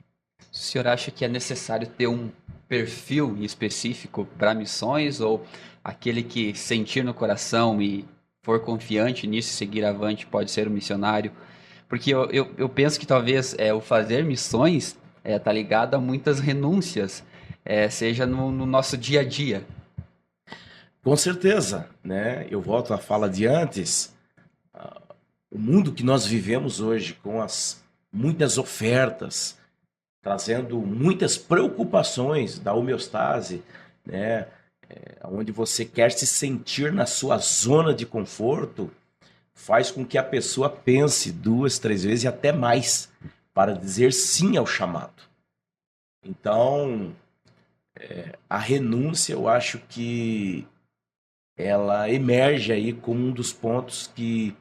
O senhor acha que é necessário ter um perfil em específico para missões, ou aquele que sentir no coração e for confiante nisso e seguir avante pode ser um missionário? Porque eu penso que talvez o fazer missões tá ligado a muitas renúncias, seja no nosso dia a dia. Com certeza, né? Eu volto à fala de antes. O mundo que nós vivemos hoje, com as muitas ofertas, trazendo muitas preocupações da homeostase, né? Onde você quer se sentir na sua zona de conforto, faz com que a pessoa pense 2, 3 vezes e até mais para dizer sim ao chamado. Então, a renúncia, eu acho que ela emerge aí como um dos pontos que,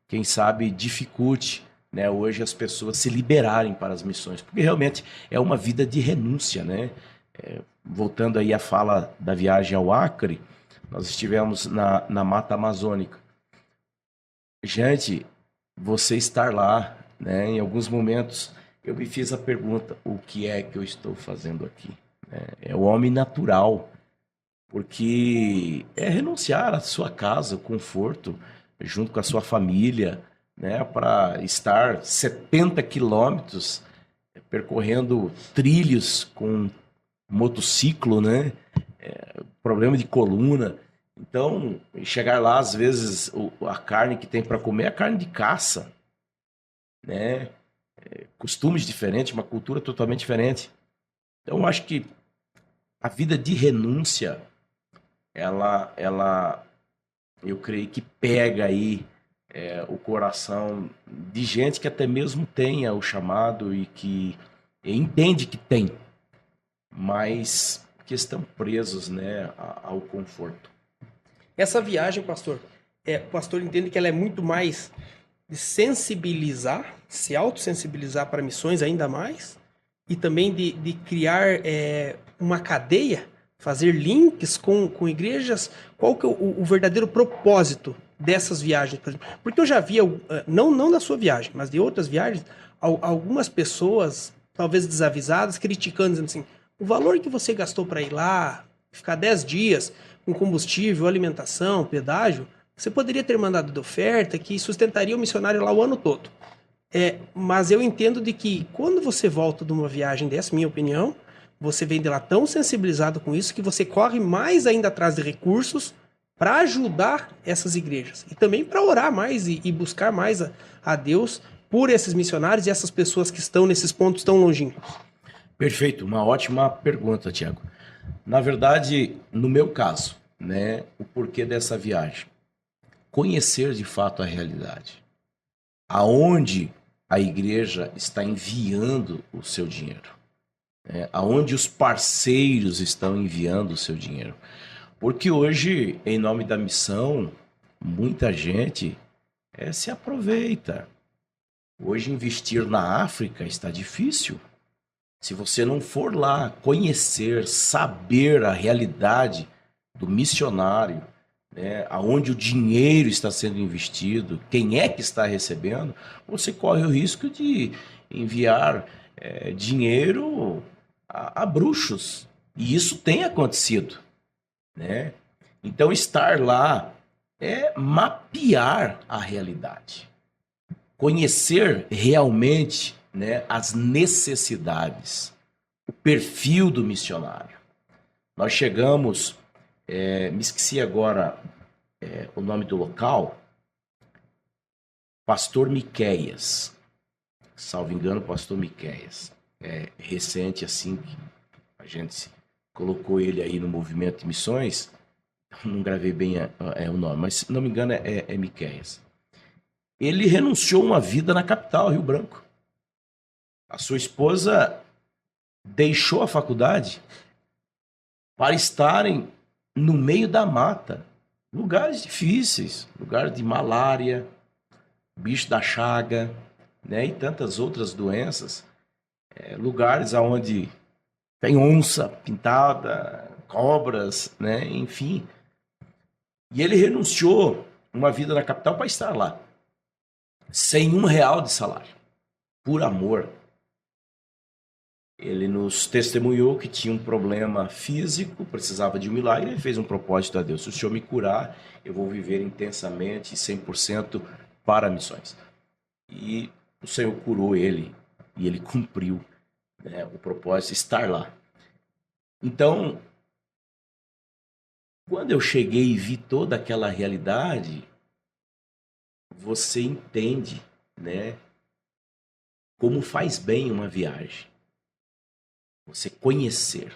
quem sabe, dificulte, né, hoje as pessoas se liberarem para as missões, porque realmente é uma vida de renúncia, né? Voltando aí à fala da viagem ao Acre, nós estivemos na Mata Amazônica. Gente, você estar lá, né, em alguns momentos, eu me fiz a pergunta, o que é que eu estou fazendo aqui? É o homem natural, porque é renunciar à sua casa, o conforto, junto com a sua família, né, para estar 70 quilômetros percorrendo trilhos com motociclo, né, problema de coluna. Então, chegar lá, às vezes, a carne que tem para comer é carne de caça, né, costumes diferentes, uma cultura totalmente diferente. Então, eu acho que a vida de renúncia, eu creio que pega aí o coração de gente que até mesmo tenha o chamado e que entende que tem, mas que estão presos, né, ao conforto. Essa viagem, pastor, o pastor entende que ela é muito mais de sensibilizar, se autossensibilizar para missões ainda mais, e também de criar uma cadeia, fazer links com igrejas. Qual que é o verdadeiro propósito dessas viagens, por exemplo? Porque eu já vi, não da sua viagem, mas de outras viagens, algumas pessoas, talvez desavisadas, criticando, dizendo assim, o valor que você gastou para ir lá, ficar 10 dias com combustível, alimentação, pedágio, você poderia ter mandado de oferta que sustentaria o missionário lá o ano todo. Mas eu entendo de que quando você volta de uma viagem dessa, minha opinião, você vem de lá tão sensibilizado com isso que você corre mais ainda atrás de recursos para ajudar essas igrejas. E também para orar mais e buscar mais a Deus por esses missionários e essas pessoas que estão nesses pontos tão longínquos. Perfeito, uma ótima pergunta, Tiago. Na verdade, no meu caso, né, o porquê dessa viagem? Conhecer de fato a realidade. Aonde a igreja está enviando o seu dinheiro. Aonde os parceiros estão enviando o seu dinheiro. Porque hoje, em nome da missão, muita gente se aproveita. Hoje, investir na África está difícil. Se você não for lá conhecer, saber a realidade do missionário, né, aonde o dinheiro está sendo investido, quem é que está recebendo, você corre o risco de enviar dinheiro a bruxos. E isso tem acontecido, né? Então, estar lá é mapear a realidade, conhecer realmente, né, as necessidades, o perfil do missionário. Nós chegamos, me esqueci agora o nome do local, Pastor Miqueias, salvo engano, Pastor Miqueias. É recente, assim, que a gente colocou ele aí no movimento de missões, não gravei bem o nome, mas se não me engano é Miqueias. Ele renunciou uma vida na capital, Rio Branco. A sua esposa deixou a faculdade para estarem no meio da mata, lugares difíceis, lugares de malária, bicho da chaga, né, e tantas outras doenças, lugares onde tem onça pintada, cobras, né, enfim. E ele renunciou uma vida na capital para estar lá, sem R$1 de salário, por amor. Ele nos testemunhou que tinha um problema físico, precisava de um milagre, ele fez um propósito a Deus: se o Senhor me curar, eu vou viver intensamente, 100% para missões. E o Senhor curou ele, e ele cumpriu, né, o propósito, estar lá. Então, quando eu cheguei e vi toda aquela realidade, você entende, né, como faz bem uma viagem. Você conhecer.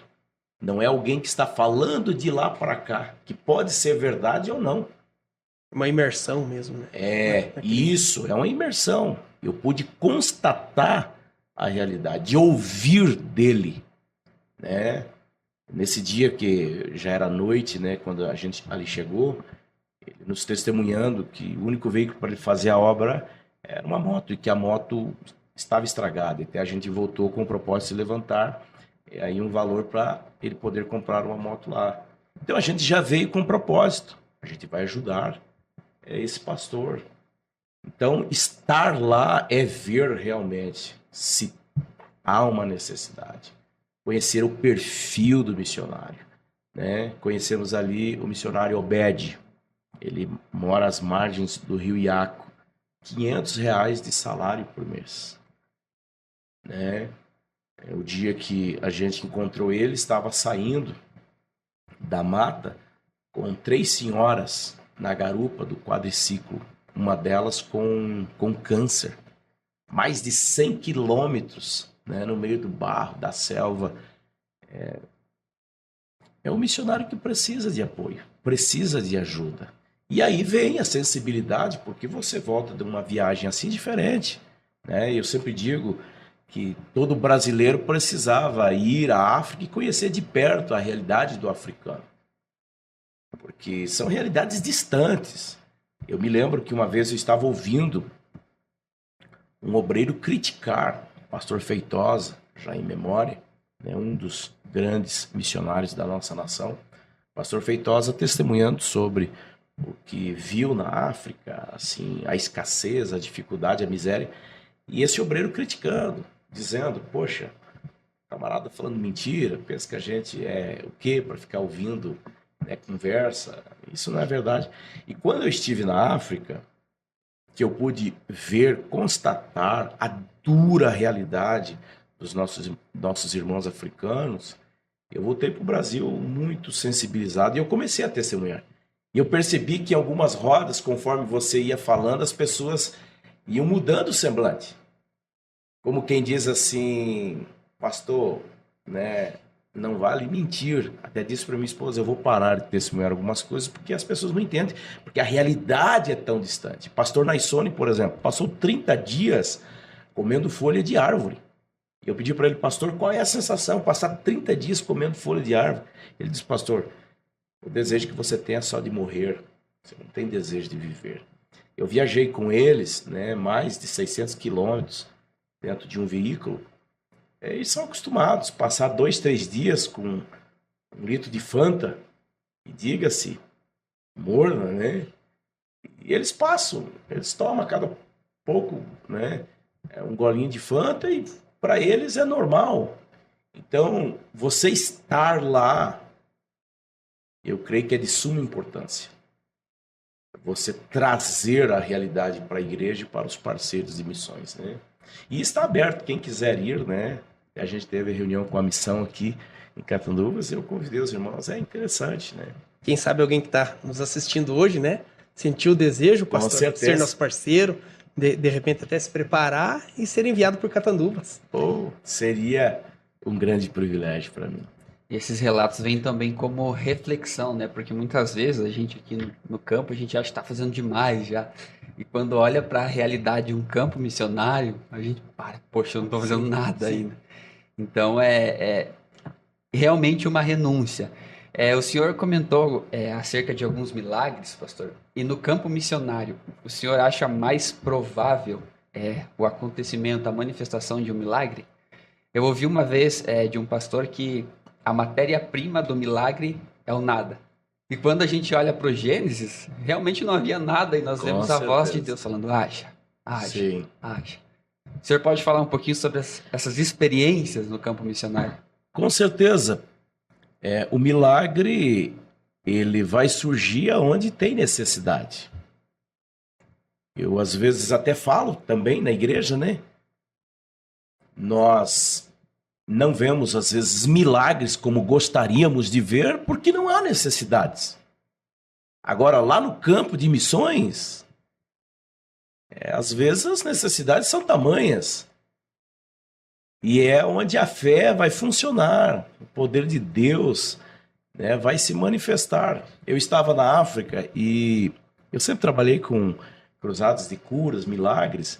Não é alguém que está falando de lá para cá, que pode ser verdade ou não. Uma imersão mesmo, né? Isso, é uma imersão. Eu pude constatar a realidade, ouvir dele, né? Nesse dia que já era noite, né, quando a gente ali chegou, ele nos testemunhando que o único veículo para ele fazer a obra era uma moto, e que a moto estava estragada. Até a gente voltou com o propósito de se levantar, e aí um valor para ele poder comprar uma moto lá. Então a gente já veio com um propósito, a gente vai ajudar esse pastor. Então estar lá é ver realmente se há uma necessidade, conhecer o perfil do missionário, né? Conhecemos ali o missionário Obed, ele mora às margens do rio Iaco, R$500 de salário por mês, né? O dia que a gente encontrou ele, estava saindo da mata com 3 senhoras na garupa do quadriciclo, uma delas com câncer. Mais de 100 quilômetros, né, no meio do barro, da selva. É um missionário que precisa de apoio, precisa de ajuda. E aí vem a sensibilidade, porque você volta de uma viagem assim diferente, né? Eu sempre digo que todo brasileiro precisava ir à África e conhecer de perto a realidade do africano, porque são realidades distantes. Eu me lembro que uma vez eu estava ouvindo um obreiro criticar o pastor Feitosa, já em memória, né, um dos grandes missionários da nossa nação, o pastor Feitosa testemunhando sobre o que viu na África, assim, a escassez, a dificuldade, a miséria, e esse obreiro criticando, dizendo: poxa, camarada falando mentira, pensa que a gente é o quê para ficar ouvindo, né, conversa. Isso não é verdade. E quando eu estive na África, que eu pude ver, constatar a dura realidade dos nossos irmãos africanos, eu voltei para o Brasil muito sensibilizado e eu comecei a testemunhar. E eu percebi que em algumas rodas, conforme você ia falando, as pessoas iam mudando o semblante. Como quem diz assim: pastor, né, não vale mentir. Até disse para minha esposa: eu vou parar de testemunhar algumas coisas porque as pessoas não entendem, porque a realidade é tão distante. Pastor Naissone, por exemplo, passou 30 dias comendo folha de árvore. E eu pedi para ele: pastor, qual é a sensação de passar 30 dias comendo folha de árvore? Ele disse: pastor, o desejo que você tem é só de morrer, você não tem desejo de viver. Eu viajei com eles, né, mais de 600 quilômetros dentro de um veículo. Eles são acostumados a passar 2, 3 dias com 1 litro de Fanta. E diga-se, morna, né? E eles passam, eles tomam a cada pouco, né? Um golinho de Fanta e para eles é normal. Então, você estar lá, eu creio que é de suma importância. Você trazer a realidade para a igreja e para os parceiros de missões, né? E está aberto, quem quiser ir, né? A gente teve reunião com a missão aqui em Catanduvas, eu convidei os irmãos, é interessante, né? Quem sabe alguém que está nos assistindo hoje, né? Sentiu o desejo, Com pastor, de certeza. ser nosso parceiro, de repente até se preparar e ser enviado por Catanduvas. Seria um grande privilégio para mim. E esses relatos vêm também como reflexão, né? Porque muitas vezes a gente aqui no campo, a gente acha que está fazendo demais já. E quando olha para a realidade de um campo missionário, a gente poxa, eu não estou fazendo nada ainda. Então é realmente uma renúncia. O senhor comentou acerca de alguns milagres, pastor. E no campo missionário, o senhor acha mais provável o acontecimento, a manifestação de um milagre? Eu ouvi uma vez de um pastor que a matéria-prima do milagre é o nada. E quando a gente olha para o Gênesis, realmente não havia nada e nós Com vemos a voz de certeza. Deus falando, haja. Sim. O senhor pode falar um pouquinho sobre essas experiências no campo missionário? Com certeza. O milagre, ele vai surgir aonde tem necessidade. Eu, às vezes, até falo também na igreja, né? Nós não vemos, às vezes, milagres como gostaríamos de ver, porque não há necessidades. Agora, lá no campo de missões, às vezes as necessidades são tamanhas. E é onde a fé vai funcionar, o poder de Deus, né, vai se manifestar. Eu estava na África e eu sempre trabalhei com cruzadas de curas, milagres.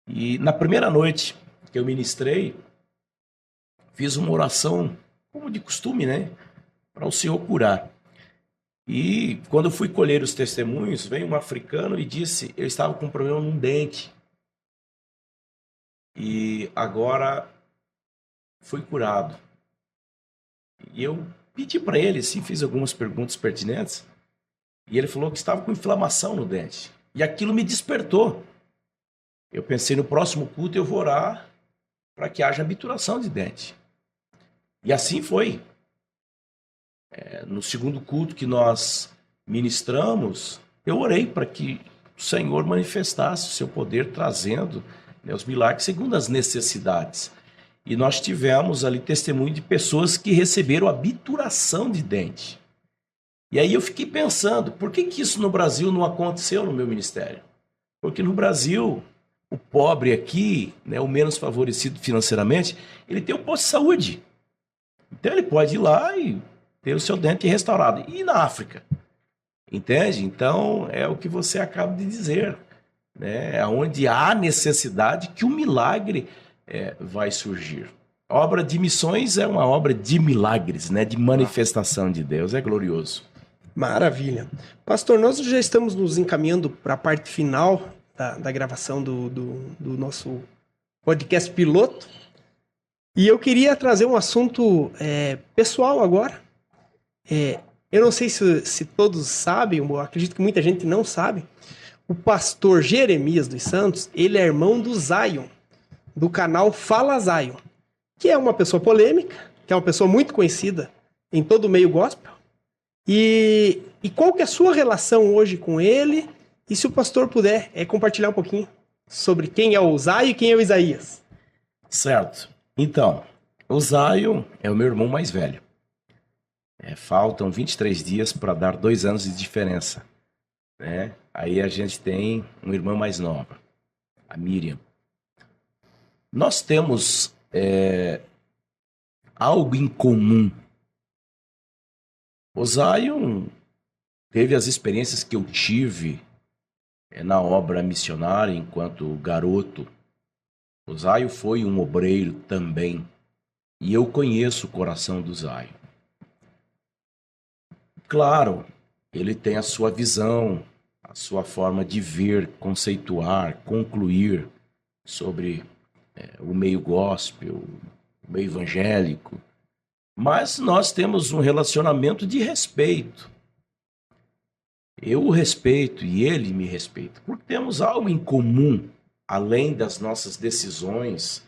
E na primeira noite que eu ministrei, fiz uma oração, como de costume, né, para o Senhor curar. E quando eu fui colher os testemunhos, veio um africano e disse, eu estava com um problema num dente. E agora fui curado. E eu pedi para ele, assim, fiz algumas perguntas pertinentes. E ele falou que estava com inflamação no dente. E aquilo me despertou. Eu pensei, no próximo culto eu vou orar para que haja obturação de dente. E assim foi. No segundo culto que nós ministramos, eu orei para que o Senhor manifestasse o seu poder, trazendo os milagres segundo as necessidades. E nós tivemos ali testemunho de pessoas que receberam obturação de dente. E aí eu fiquei pensando, por que isso no Brasil não aconteceu no meu ministério? Porque no Brasil, o pobre aqui, né, o menos favorecido financeiramente, ele tem um posto de saúde. Então ele pode ir lá e ter o seu dente restaurado. E na África? Entende? Então é o que você acaba de dizer. Né, onde há necessidade que o milagre vai surgir. A obra de missões é uma obra de milagres, né, de manifestação de Deus, é glorioso. Maravilha. Pastor, nós já estamos nos encaminhando para a parte final da gravação do nosso podcast piloto. E eu queria trazer um assunto pessoal agora. Eu não sei se todos sabem, eu acredito que muita gente não sabe. O pastor Jeremias dos Santos, ele é irmão do Zion, do canal Fala Zion, que é uma pessoa polêmica, que é uma pessoa muito conhecida em todo o meio gospel. E qual que é a sua relação hoje com ele? E se o pastor puder compartilhar um pouquinho sobre quem é o Zion e quem é o Isaías. Certo. Então, o Zion é o meu irmão mais velho. Faltam 23 dias para dar 2 anos de diferença. Né? Aí a gente tem uma irmã mais nova, a Miriam. Nós temos algo em comum. O Zion teve as experiências que eu tive na obra missionária enquanto garoto. O Zion foi um obreiro também. E eu conheço o coração do Zion. Claro, ele tem a sua visão, a sua forma de ver, conceituar, concluir sobre o meio gospel, o meio evangélico. Mas nós temos um relacionamento de respeito. Eu o respeito e ele me respeita, porque temos algo em comum, além das nossas decisões,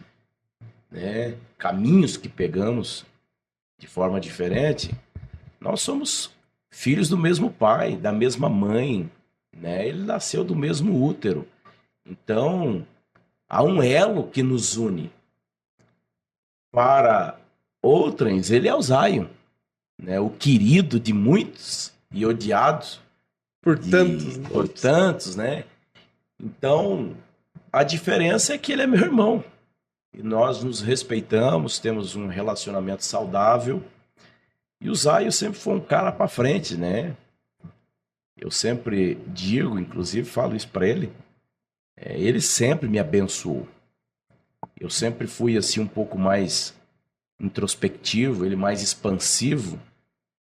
né, caminhos que pegamos de forma diferente. Nós somos filhos do mesmo pai, da mesma mãe, né? Ele nasceu do mesmo útero. Então, há um elo que nos une. Para outrens, ele é o Zion, né? O querido de muitos e odiado por tantos, né? Então, a diferença é que ele é meu irmão. E nós nos respeitamos, temos um relacionamento saudável. E o Zion sempre foi um cara para frente, né? Eu sempre digo, inclusive falo isso para ele, ele sempre me abençoou. Eu sempre fui assim um pouco mais introspectivo, ele mais expansivo.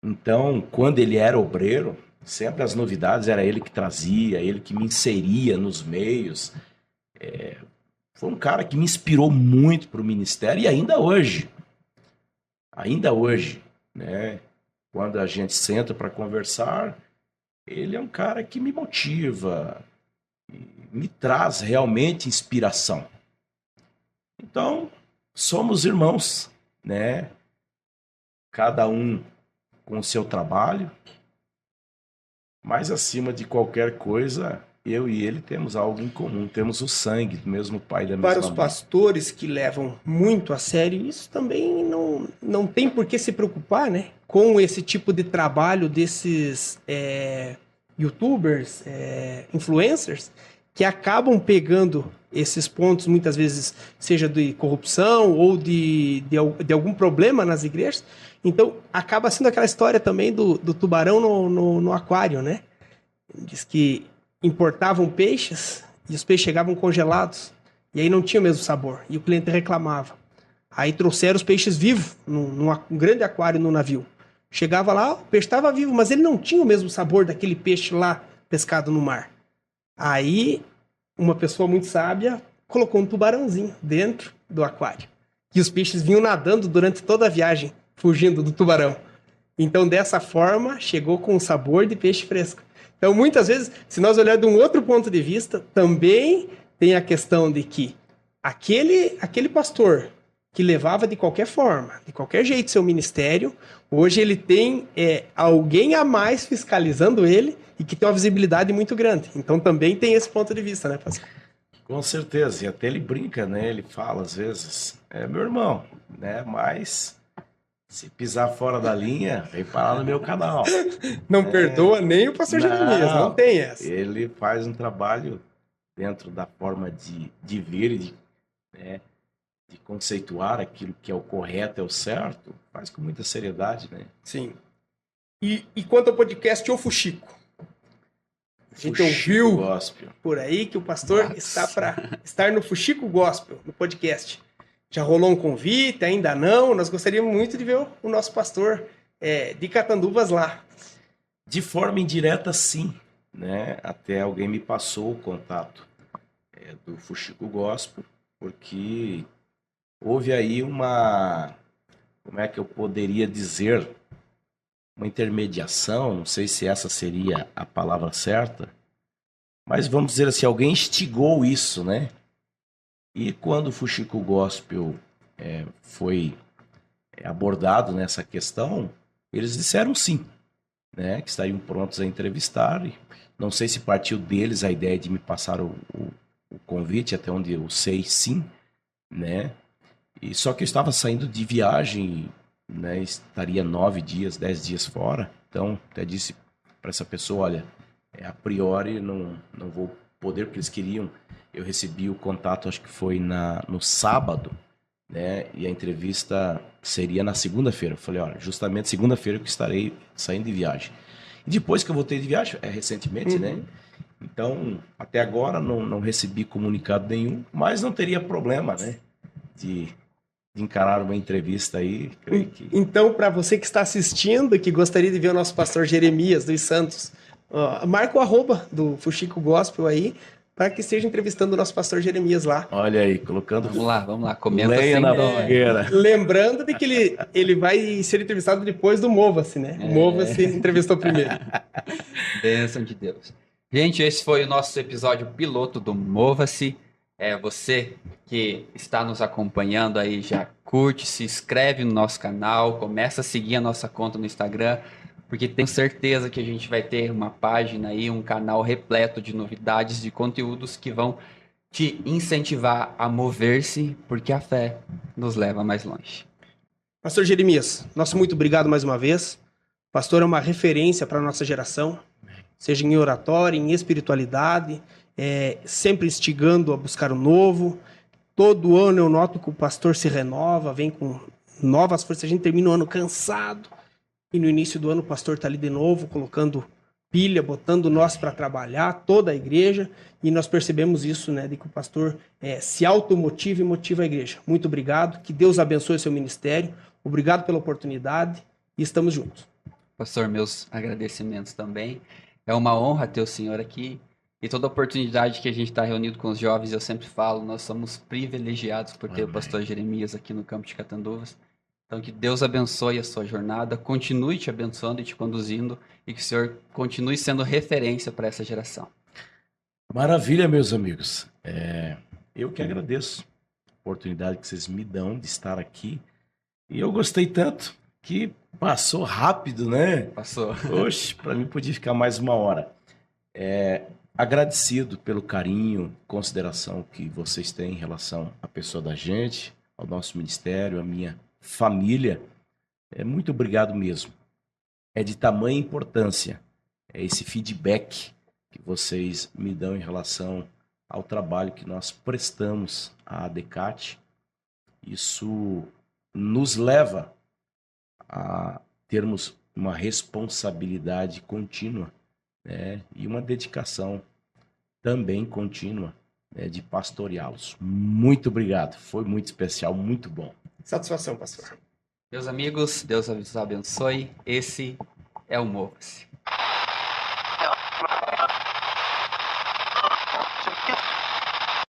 Então, quando ele era obreiro, sempre as novidades era ele que trazia, ele que me inseria nos meios. Foi um cara que me inspirou muito para o ministério e ainda hoje, né? Quando a gente senta para conversar, ele é um cara que me motiva, me traz realmente inspiração. Então, somos irmãos, né? Cada um com o seu trabalho, mas acima de qualquer coisa, eu e ele temos algo em comum, temos o sangue do mesmo pai e da mesma mãe. Para os pastores que levam muito a sério, isso também não tem por que se preocupar, né? Com esse tipo de trabalho desses youtubers, influencers, que acabam pegando esses pontos, muitas vezes, seja de corrupção ou de algum problema nas igrejas. Então, acaba sendo aquela história também do tubarão no aquário, né? Diz que importavam peixes e os peixes chegavam congelados. E aí não tinha o mesmo sabor. E o cliente reclamava. Aí trouxeram os peixes vivos num grande aquário no navio. Chegava lá, o peixe estava vivo, mas ele não tinha o mesmo sabor daquele peixe lá pescado no mar. Aí, uma pessoa muito sábia colocou um tubarãozinho dentro do aquário. E os peixes vinham nadando durante toda a viagem, fugindo do tubarão. Então, dessa forma, chegou com o sabor de peixe fresco. Então, muitas vezes, se nós olharmos de um outro ponto de vista, também tem a questão de que aquele pastor que levava de qualquer forma, de qualquer jeito seu ministério, hoje ele tem alguém a mais fiscalizando ele e que tem uma visibilidade muito grande. Então, também tem esse ponto de vista, né, pastor? Com certeza, e até ele brinca, né? Ele fala às vezes, meu irmão, né? Mas se pisar fora da linha, vem parar no meu canal. Não perdoa nem o pastor Jeremias, não tem essa. Ele faz um trabalho dentro da forma de ver e de conceituar aquilo que é o correto, é o certo, faz com muita seriedade, né? Sim. E quanto ao podcast O Fuxico? A gente ouviu Gospel por aí que o pastor está para estar no Fuxico Gospel, no podcast. Já rolou um convite? Ainda não? Nós gostaríamos muito de ver o nosso pastor de Catanduvas lá. De forma indireta, sim, né? Até alguém me passou o contato do Fuxico Gospel, porque houve aí como é que eu poderia dizer, uma intermediação, não sei se essa seria a palavra certa, mas vamos dizer assim, alguém instigou isso, né? E quando o Fuxico Gospel foi abordado nessa questão, eles disseram sim, né? Que estariam prontos a entrevistar. E não sei se partiu deles a ideia de me passar o convite, até onde eu sei, sim, né? E só que eu estava saindo de viagem, né? Estaria 9 dias, 10 dias fora. Então, até disse para essa pessoa, olha, a priori não vou poder, porque eles queriam. Eu recebi o contato, acho que foi no sábado, né? E a entrevista seria na segunda-feira. Eu falei, olha, justamente segunda-feira que estarei saindo de viagem. E depois que eu voltei de viagem, recentemente, né? Então, até agora não recebi comunicado nenhum, mas não teria problema, né? De encarar uma entrevista aí. Creio que... Então, para você que está assistindo e que gostaria de ver o nosso pastor Jeremias dos Santos, marca o @ do Fuxico Gospel aí, para que esteja entrevistando o nosso pastor Jeremias lá. Olha aí, colocando Vamos lá, comenta lenha na sempre. fogueira. Lembrando de que ele vai ser entrevistado depois do Mova-se, né? O Mova-se entrevistou primeiro. Bênção de Deus. Gente, esse foi o nosso episódio piloto do Mova-se. Você que está nos acompanhando aí, já curte, se inscreve no nosso canal, começa a seguir a nossa conta no Instagram, porque tenho certeza que a gente vai ter uma página aí, um canal repleto de novidades, de conteúdos que vão te incentivar a mover-se, porque a fé nos leva mais longe. Pastor Jeremias, nosso muito obrigado mais uma vez. O pastor é uma referência para a nossa geração, seja em oratória, em espiritualidade, sempre instigando a buscar o novo. Todo ano eu noto que o pastor se renova, vem com novas forças. A gente termina o ano cansado e no início do ano o pastor está ali de novo, colocando pilha, botando nós para trabalhar, toda a igreja, e nós percebemos isso, né, de que o pastor se automotiva e motiva a igreja. Muito obrigado, que Deus abençoe o seu ministério, obrigado pela oportunidade e estamos juntos. Pastor, meus agradecimentos também. É uma honra ter o senhor aqui. E toda oportunidade que a gente está reunido com os jovens, eu sempre falo, nós somos privilegiados por ter o pastor Jeremias aqui no campo de Catanduvas. Então, que Deus abençoe a sua jornada, continue te abençoando e te conduzindo, e que o Senhor continue sendo referência para essa geração. Maravilha, meus amigos. Eu que agradeço a oportunidade que vocês me dão de estar aqui. E eu gostei tanto que passou rápido, né? Passou. Oxe, para mim podia ficar mais uma hora. Agradecido pelo carinho, consideração que vocês têm em relação à pessoa da gente, ao nosso ministério, à minha família. Muito obrigado mesmo. É de tamanha importância esse feedback que vocês me dão em relação ao trabalho que nós prestamos à ADECAT. Isso nos leva a termos uma responsabilidade contínua, né, e uma dedicação também contínua, né, de pastoreá-los. Muito obrigado, foi muito especial, muito bom. Satisfação, pastor. Meus amigos, Deus os abençoe. Esse é o Mova-se.